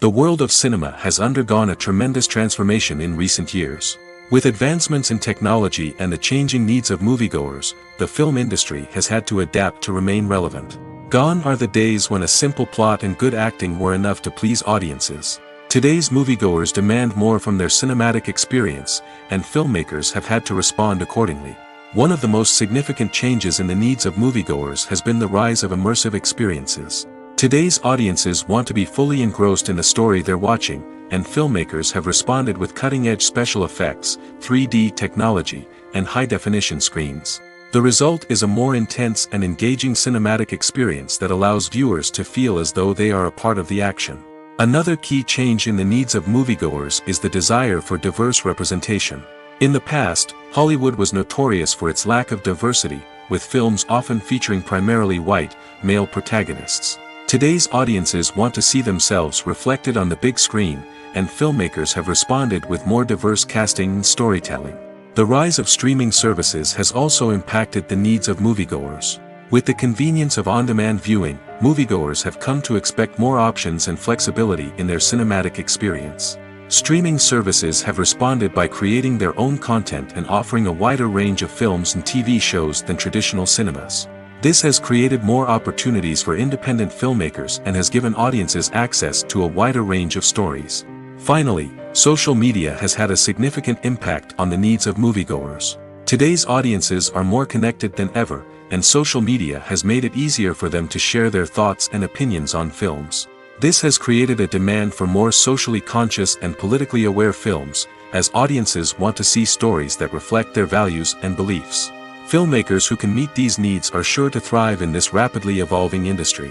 The world of cinema has undergone a tremendous transformation in recent years. With advancements in technology and the changing needs of moviegoers, the film industry has had to adapt to remain relevant. Gone are the days when a simple plot and good acting were enough to please audiences. Today's moviegoers demand more from their cinematic experience, and filmmakers have had to respond accordingly. One of the most significant changes in the needs of moviegoers has been the rise of immersive experiences. Today's audiences want to be fully engrossed in the story they're watching, and filmmakers have responded with cutting-edge special effects, 3D technology, and high-definition screens. The result is a more intense and engaging cinematic experience that allows viewers to feel as though they are a part of the action. Another key change in the needs of moviegoers is the desire for diverse representation. In the past, Hollywood was notorious for its lack of diversity, with films often featuring primarily white, male protagonists. Today's audiences want to see themselves reflected on the big screen, and filmmakers have responded with more diverse casting and storytelling. The rise of streaming services has also impacted the needs of moviegoers. With the convenience of on-demand viewing, moviegoers have come to expect more options and flexibility in their cinematic experience. Streaming services have responded by creating their own content and offering a wider range of films and TV shows than traditional cinemas. This has created more opportunities for independent filmmakers and has given audiences access to a wider range of stories. Finally, social media has had a significant impact on the needs of moviegoers. Today's audiences are more connected than ever, and social media has made it easier for them to share their thoughts and opinions on films. This has created a demand for more socially conscious and politically aware films, as audiences want to see stories that reflect their values and beliefs. Filmmakers who can meet these needs are sure to thrive in this rapidly evolving industry.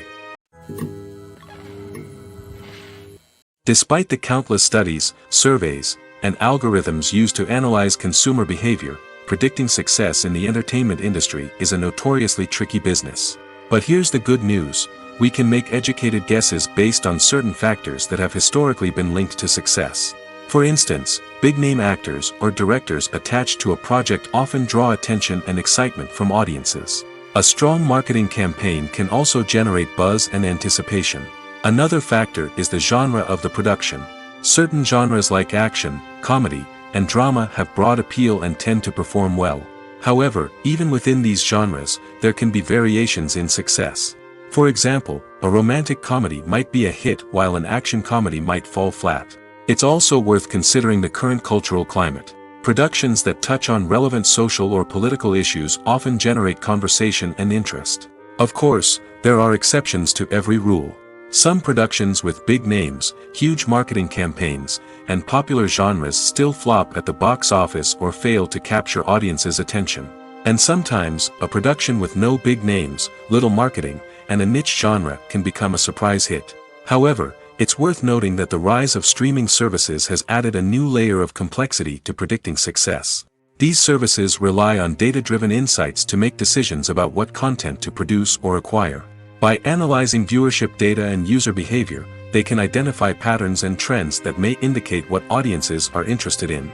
Despite the countless studies, surveys, and algorithms used to analyze consumer behavior, predicting success in the entertainment industry is a notoriously tricky business. But here's the good news: we can make educated guesses based on certain factors that have historically been linked to success. For instance, big-name actors or directors attached to a project often draw attention and excitement from audiences. A strong marketing campaign can also generate buzz and anticipation. Another factor is the genre of the production. Certain genres like action, comedy, and drama have broad appeal and tend to perform well. However, even within these genres, there can be variations in success. For example, a romantic comedy might be a hit while an action comedy might fall flat. It's also worth considering the current cultural climate. Productions that touch on relevant social or political issues often generate conversation and interest. Of course, there are exceptions to every rule. Some productions with big names, huge marketing campaigns, and popular genres still flop at the box office or fail to capture audiences' attention. And sometimes, a production with no big names, little marketing, and a niche genre can become a surprise hit. However, it's worth noting that the rise of streaming services has added a new layer of complexity to predicting success. These services rely on data-driven insights to make decisions about what content to produce or acquire. By analyzing viewership data and user behavior, they can identify patterns and trends that may indicate what audiences are interested in.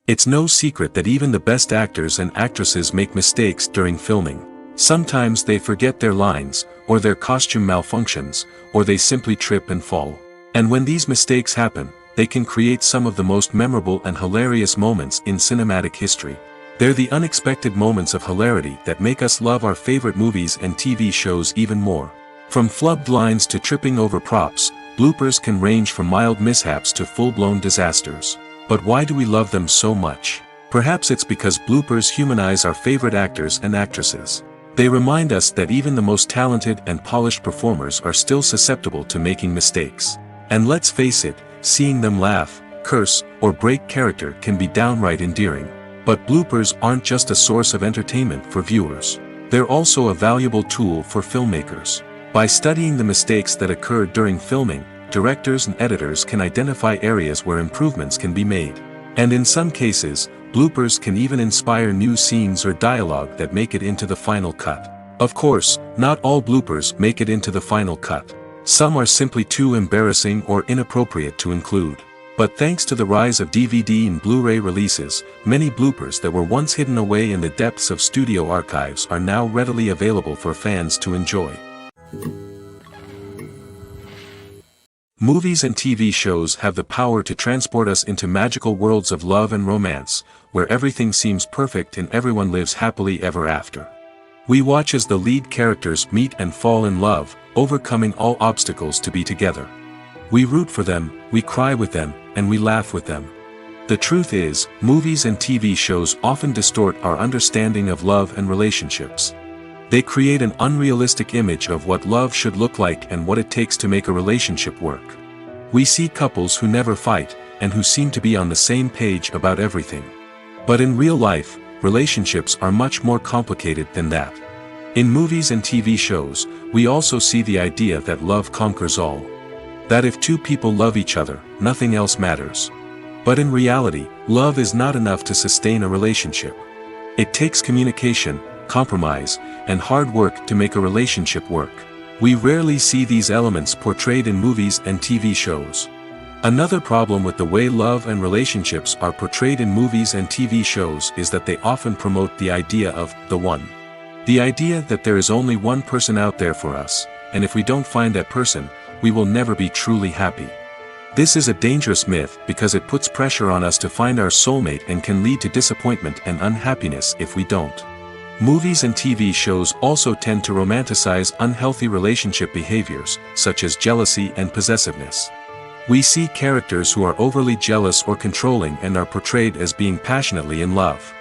It's no secret that even the best actors and actresses make mistakes during filming. Sometimes they forget their lines, or their costume malfunctions, or they simply trip and fall. And when these mistakes happen, they can create some of the most memorable and hilarious moments in cinematic history. They're the unexpected moments of hilarity that make us love our favorite movies and TV shows even more. From flubbed lines to tripping over props, bloopers can range from mild mishaps to full-blown disasters. But why do we love them so much? Perhaps it's because bloopers humanize our favorite actors and actresses. They remind us that even the most talented and polished performers are still susceptible to making mistakes. And let's face it, seeing them laugh, curse, or break character can be downright endearing. But bloopers aren't just a source of entertainment for viewers. They're also a valuable tool for filmmakers. By studying the mistakes that occurred during filming, directors and editors can identify areas where improvements can be made. And in some cases, bloopers can even inspire new scenes or dialogue that make it into the final cut. Of course, not all bloopers make it into the final cut. Some are simply too embarrassing or inappropriate to include. But thanks to the rise of DVD and Blu-ray releases, many bloopers that were once hidden away in the depths of studio archives are now readily available for fans to enjoy. Movies and TV shows have the power to transport us into magical worlds of love and romance, where everything seems perfect and everyone lives happily ever after. We watch as the lead characters meet and fall in love, overcoming all obstacles to be together. We root for them, we cry with them, and we laugh with them. The truth is, movies and TV shows often distort our understanding of love and relationships. They create an unrealistic image of what love should look like and what it takes to make a relationship work. We see couples who never fight, and who seem to be on the same page about everything. But in real life, relationships are much more complicated than that. In movies and TV shows, we also see the idea that love conquers all. That if two people love each other, nothing else matters. But in reality, love is not enough to sustain a relationship. It takes communication, compromise, and hard work to make a relationship work. We rarely see these elements portrayed in movies and TV shows. Another problem with the way love and relationships are portrayed in movies and TV shows is that they often promote the idea of the one. The idea that there is only one person out there for us, and if we don't find that person, we will never be truly happy. This is a dangerous myth because it puts pressure on us to find our soulmate and can lead to disappointment and unhappiness if we don't. Movies and TV shows also tend to romanticize unhealthy relationship behaviors, such as jealousy and possessiveness. We see characters who are overly jealous or controlling and are portrayed as being passionately in love.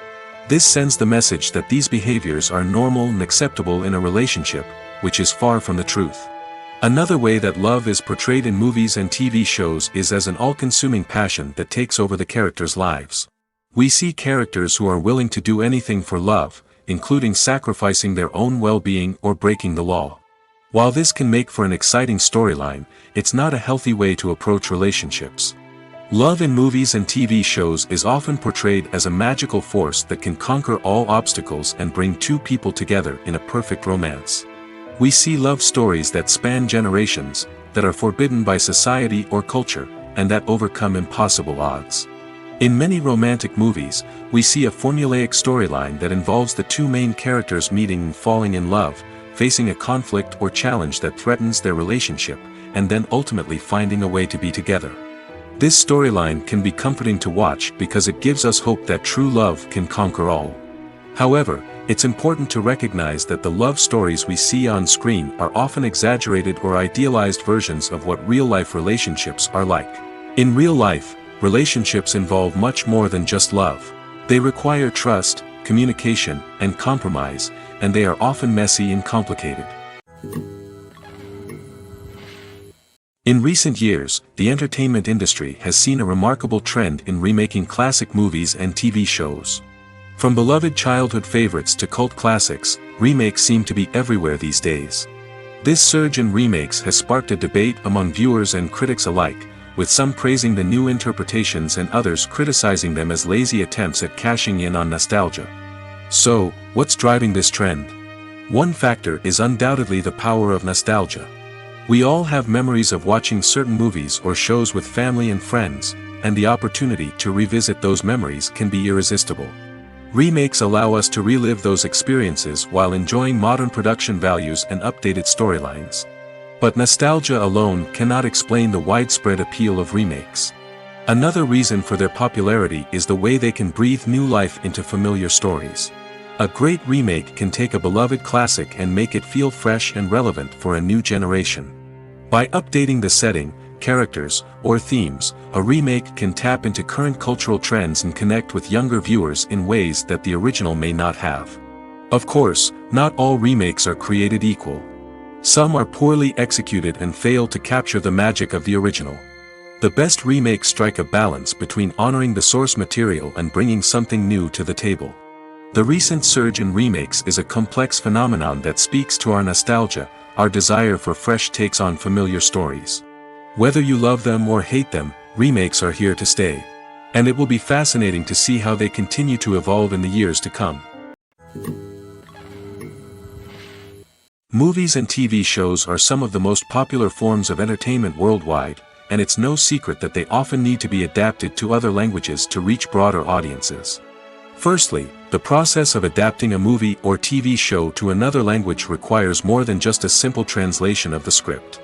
This sends the message that these behaviors are normal and acceptable in a relationship, which is far from the truth. Another way that love is portrayed in movies and TV shows is as an all-consuming passion that takes over the characters' lives. We see characters who are willing to do anything for love, including sacrificing their own well-being or breaking the law. While this can make for an exciting storyline, it's not a healthy way to approach relationships. Love in movies and TV shows is often portrayed as a magical force that can conquer all obstacles and bring two people together in a perfect romance. We see love stories that span generations, that are forbidden by society or culture, and that overcome impossible odds. In many romantic movies, we see a formulaic storyline that involves the two main characters meeting and falling in love, facing a conflict or challenge that threatens their relationship, and then ultimately finding a way to be together. This storyline can be comforting to watch because it gives us hope that true love can conquer all. However, it's important to recognize that the love stories we see on screen are often exaggerated or idealized versions of what real-life relationships are like. In real life, relationships involve much more than just love. They require trust, communication, and compromise, and they are often messy and complicated. In recent years, the entertainment industry has seen a remarkable trend in remaking classic movies and TV shows. From beloved childhood favorites to cult classics, remakes seem to be everywhere these days. This surge in remakes has sparked a debate among viewers and critics alike, with some praising the new interpretations and others criticizing them as lazy attempts at cashing in on nostalgia. So, what's driving this trend? One factor is undoubtedly the power of nostalgia. We all have memories of watching certain movies or shows with family and friends, and the opportunity to revisit those memories can be irresistible. Remakes allow us to relive those experiences while enjoying modern production values and updated storylines. But nostalgia alone cannot explain the widespread appeal of remakes. Another reason for their popularity is the way they can breathe new life into familiar stories. A great remake can take a beloved classic and make it feel fresh and relevant for a new generation. By updating the setting, characters, or themes, a remake can tap into current cultural trends and connect with younger viewers in ways that the original may not have. Of course, not all remakes are created equal. Some are poorly executed and fail to capture the magic of the original. The best remakes strike a balance between honoring the source material and bringing something new to the table. The recent surge in remakes is a complex phenomenon that speaks to our nostalgia, our desire for fresh takes on familiar stories. Whether you love them or hate them, remakes are here to stay. And it will be fascinating to see how they continue to evolve in the years to come. Movies and TV shows are some of the most popular forms of entertainment worldwide, and it's no secret that they often need to be adapted to other languages to reach broader audiences. Firstly, the process of adapting a movie or TV show to another language requires more than just a simple translation of the script.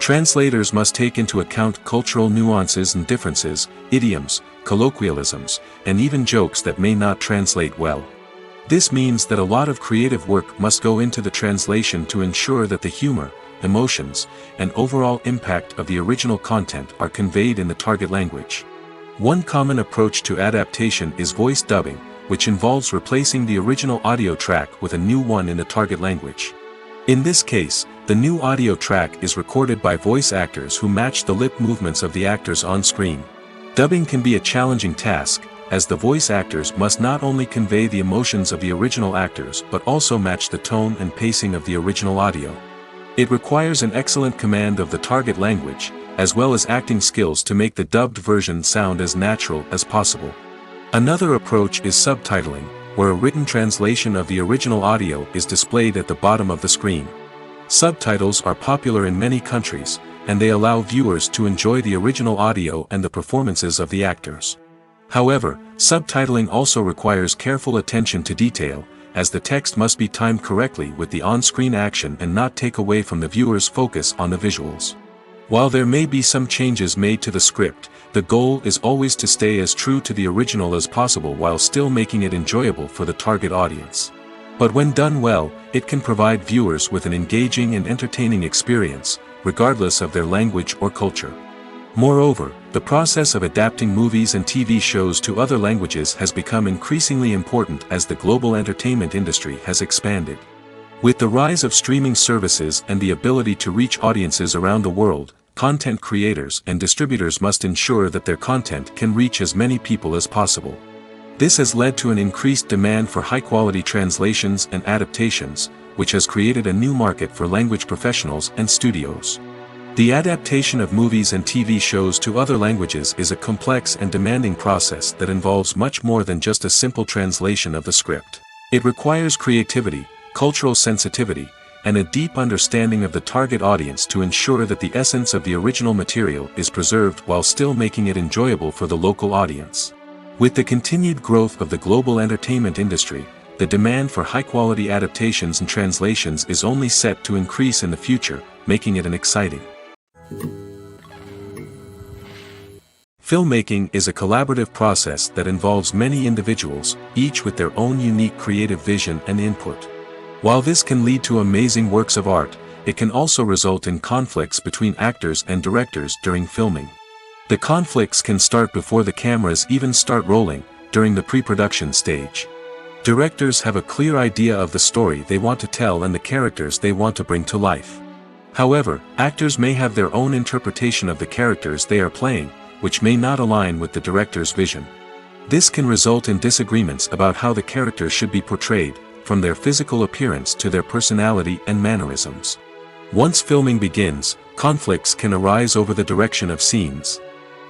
Translators must take into account cultural nuances and differences, idioms, colloquialisms, and even jokes that may not translate well. This means that a lot of creative work must go into the translation to ensure that the humor, emotions, and overall impact of the original content are conveyed in the target language. One common approach to adaptation is voice dubbing, which involves replacing the original audio track with a new one in the target language. In this case, the new audio track is recorded by voice actors who match the lip movements of the actors on screen. Dubbing can be a challenging task, as the voice actors must not only convey the emotions of the original actors but also match the tone and pacing of the original audio. It requires an excellent command of the target language, as well as acting skills to make the dubbed version sound as natural as possible. Another approach is subtitling, where a written translation of the original audio is displayed at the bottom of the screen. Subtitles are popular in many countries, and they allow viewers to enjoy the original audio and the performances of the actors. However, subtitling also requires careful attention to detail, as the text must be timed correctly with the on-screen action and not take away from the viewer's focus on the visuals. While there may be some changes made to the script, the goal is always to stay as true to the original as possible while still making it enjoyable for the target audience. But when done well, it can provide viewers with an engaging and entertaining experience, regardless of their language or culture. Moreover, the process of adapting movies and TV shows to other languages has become increasingly important as the global entertainment industry has expanded. With the rise of streaming services and the ability to reach audiences around the world, content creators and distributors must ensure that their content can reach as many people as possible. This has led to an increased demand for high-quality translations and adaptations, which has created a new market for language professionals and studios. The adaptation of movies and TV shows to other languages is a complex and demanding process that involves much more than just a simple translation of the script. It requires creativity, cultural sensitivity, and a deep understanding of the target audience to ensure that the essence of the original material is preserved while still making it enjoyable for the local audience. With the continued growth of the global entertainment industry, the demand for high-quality adaptations and translations is only set to increase in the future, making it an exciting. Filmmaking is a collaborative process that involves many individuals, each with their own unique creative vision and input. While this can lead to amazing works of art, it can also result in conflicts between actors and directors during filming. The conflicts can start before the cameras even start rolling, during the pre-production stage. Directors have a clear idea of the story they want to tell and the characters they want to bring to life. However, actors may have their own interpretation of the characters they are playing, which may not align with the director's vision. This can result in disagreements about how the characters should be portrayed, from their physical appearance to their personality and mannerisms. Once filming begins, conflicts can arise over the direction of scenes.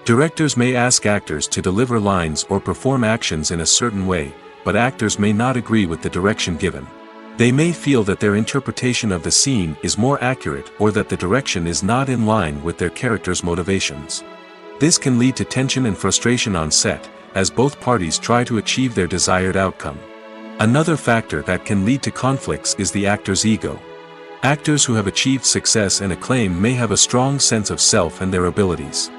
Directors may ask actors to deliver lines or perform actions in a certain way, but actors may not agree with the direction given. They may feel that their interpretation of the scene is more accurate or that the direction is not in line with their character's motivations. This can lead to tension and frustration on set, as both parties try to achieve their desired outcome. Another factor that can lead to conflicts is the actor's ego. Actors who have achieved success and acclaim may have a strong sense of self and their abilities.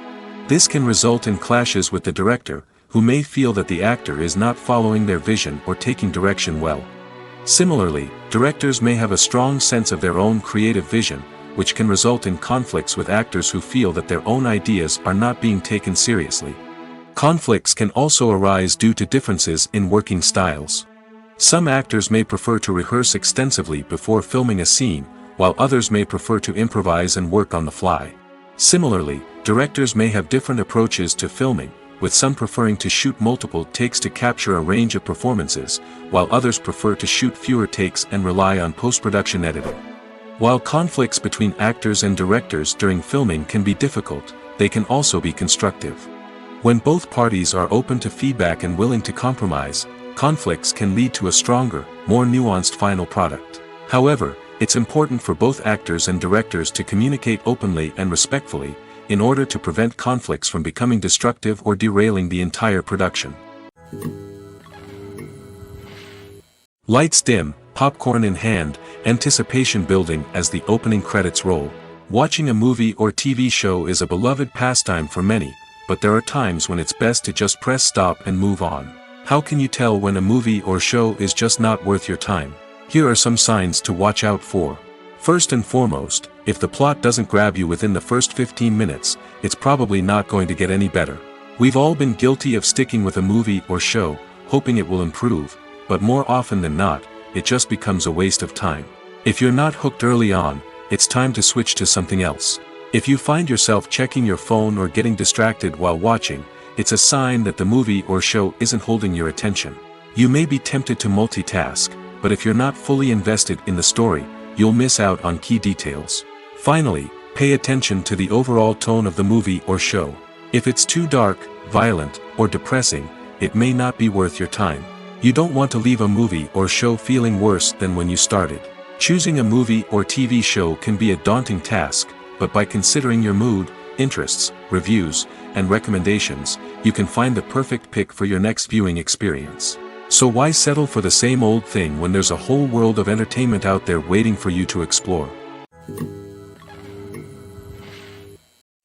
This can result in clashes with the director, who may feel that the actor is not following their vision or taking direction well. Similarly, directors may have a strong sense of their own creative vision, which can result in conflicts with actors who feel that their own ideas are not being taken seriously. Conflicts can also arise due to differences in working styles. Some actors may prefer to rehearse extensively before filming a scene, while others may prefer to improvise and work on the fly. Similarly, directors may have different approaches to filming, with some preferring to shoot multiple takes to capture a range of performances, while others prefer to shoot fewer takes and rely on post-production editing. While conflicts between actors and directors during filming can be difficult, they can also be constructive. When both parties are open to feedback and willing to compromise, conflicts can lead to a stronger, more nuanced final product. However, it's important for both actors and directors to communicate openly and respectfully, in order to prevent conflicts from becoming destructive or derailing the entire production. Lights dim, popcorn in hand, anticipation building as the opening credits roll. Watching a movie or TV show is a beloved pastime for many, but there are times when it's best to just press stop and move on. How can you tell when a movie or show is just not worth your time? Here are some signs to watch out for. First and foremost, if the plot doesn't grab you within the first 15 minutes, it's probably not going to get any better. We've all been guilty of sticking with a movie or show, hoping it will improve, but more often than not, it just becomes a waste of time. If you're not hooked early on, it's time to switch to something else. If you find yourself checking your phone or getting distracted while watching, it's a sign that the movie or show isn't holding your attention. You may be tempted to multitask, but if you're not fully invested in the story, you'll miss out on key details. Finally, pay attention to the overall tone of the movie or show. If it's too dark, violent, or depressing, it may not be worth your time. You don't want to leave a movie or show feeling worse than when you started. Choosing a movie or TV show can be a daunting task, but by considering your mood, interests, reviews, and recommendations, you can find the perfect pick for your next viewing experience. So why settle for the same old thing when there's a whole world of entertainment out there waiting for you to explore?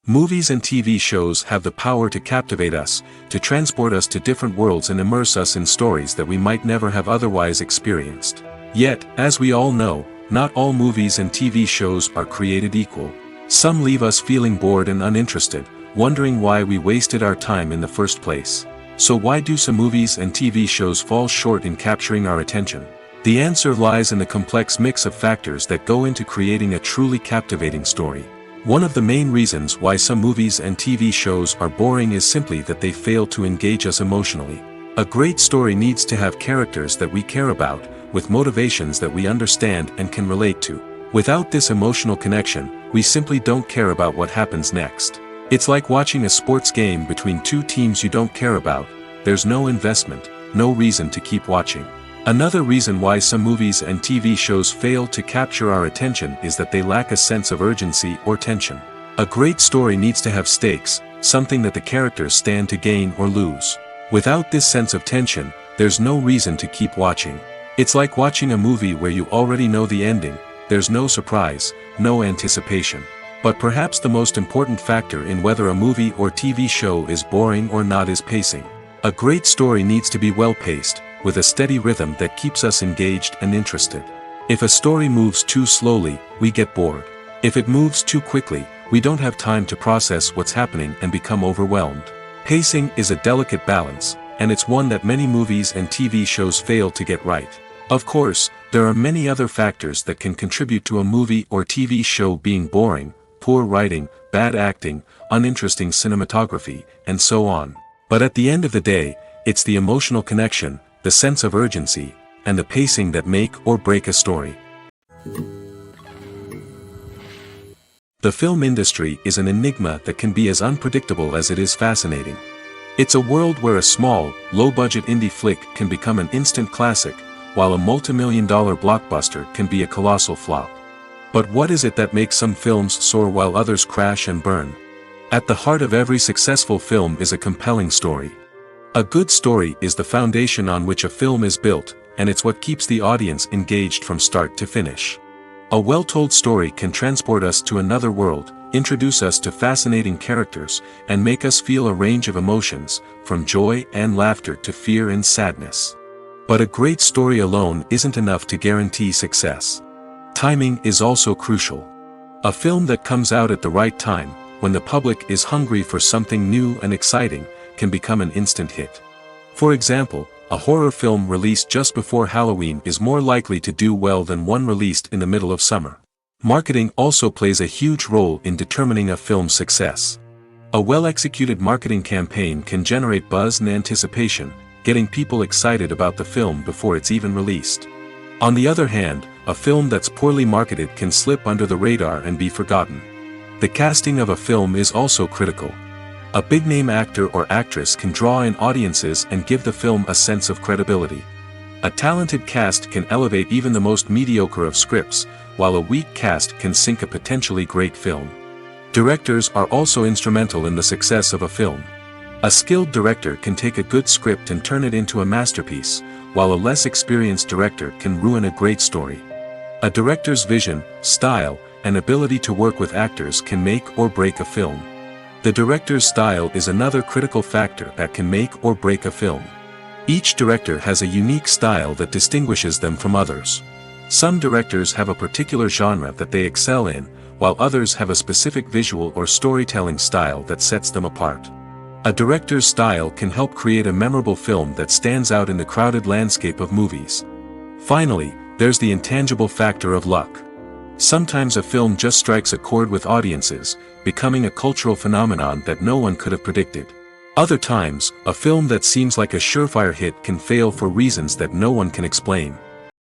Movies and TV shows have the power to captivate us, to transport us to different worlds and immerse us in stories that we might never have otherwise experienced. Yet, as we all know, not all movies and TV shows are created equal. Some leave us feeling bored and uninterested, wondering why we wasted our time in the first place. So why do some movies and TV shows fall short in capturing our attention? The answer lies in the complex mix of factors that go into creating a truly captivating story. One of the main reasons why some movies and TV shows are boring is simply that they fail to engage us emotionally. A great story needs to have characters that we care about, with motivations that we understand and can relate to. Without this emotional connection, we simply don't care about what happens next. It's like watching a sports game between two teams you don't care about. There's no investment, no reason to keep watching. Another reason why some movies and TV shows fail to capture our attention is that they lack a sense of urgency or tension. A great story needs to have stakes, something that the characters stand to gain or lose. Without this sense of tension, there's no reason to keep watching. It's like watching a movie where you already know the ending. There's no surprise, no anticipation. But perhaps the most important factor in whether a movie or TV show is boring or not is pacing. A great story needs to be well-paced, with a steady rhythm that keeps us engaged and interested. If a story moves too slowly, we get bored. If it moves too quickly, we don't have time to process what's happening and become overwhelmed. Pacing is a delicate balance, and it's one that many movies and TV shows fail to get right. Of course, there are many other factors that can contribute to a movie or TV show being boring: poor writing, bad acting, uninteresting cinematography, and so on. But at the end of the day, it's the emotional connection, the sense of urgency, and the pacing that make or break a story. The film industry is an enigma that can be as unpredictable as it is fascinating. It's a world where a small, low-budget indie flick can become an instant classic, while a multi-million-dollar blockbuster can be a colossal flop. But what is it that makes some films soar while others crash and burn? At the heart of every successful film is a compelling story. A good story is the foundation on which a film is built, and it's what keeps the audience engaged from start to finish. A well-told story can transport us to another world, introduce us to fascinating characters, and make us feel a range of emotions, from joy and laughter to fear and sadness. But a great story alone isn't enough to guarantee success. Timing is also crucial. A film that comes out at the right time, when the public is hungry for something new and exciting, can become an instant hit. For example, a horror film released just before Halloween is more likely to do well than one released in the middle of summer. Marketing also plays a huge role in determining a film's success. A well-executed marketing campaign can generate buzz and anticipation, getting people excited about the film before it's even released. On the other hand, a film that's poorly marketed can slip under the radar and be forgotten. The casting of a film is also critical. A big-name actor or actress can draw in audiences and give the film a sense of credibility. A talented cast can elevate even the most mediocre of scripts, while a weak cast can sink a potentially great film. Directors are also instrumental in the success of a film. A skilled director can take a good script and turn it into a masterpiece, while a less experienced director can ruin a great story. A director's vision, style, and ability to work with actors can make or break a film. The director's style is another critical factor that can make or break a film. Each director has a unique style that distinguishes them from others. Some directors have a particular genre that they excel in, while others have a specific visual or storytelling style that sets them apart. A director's style can help create a memorable film that stands out in the crowded landscape of movies. Finally, there's the intangible factor of luck. Sometimes a film just strikes a chord with audiences, becoming a cultural phenomenon that no one could have predicted. Other times, a film that seems like a surefire hit can fail for reasons that no one can explain.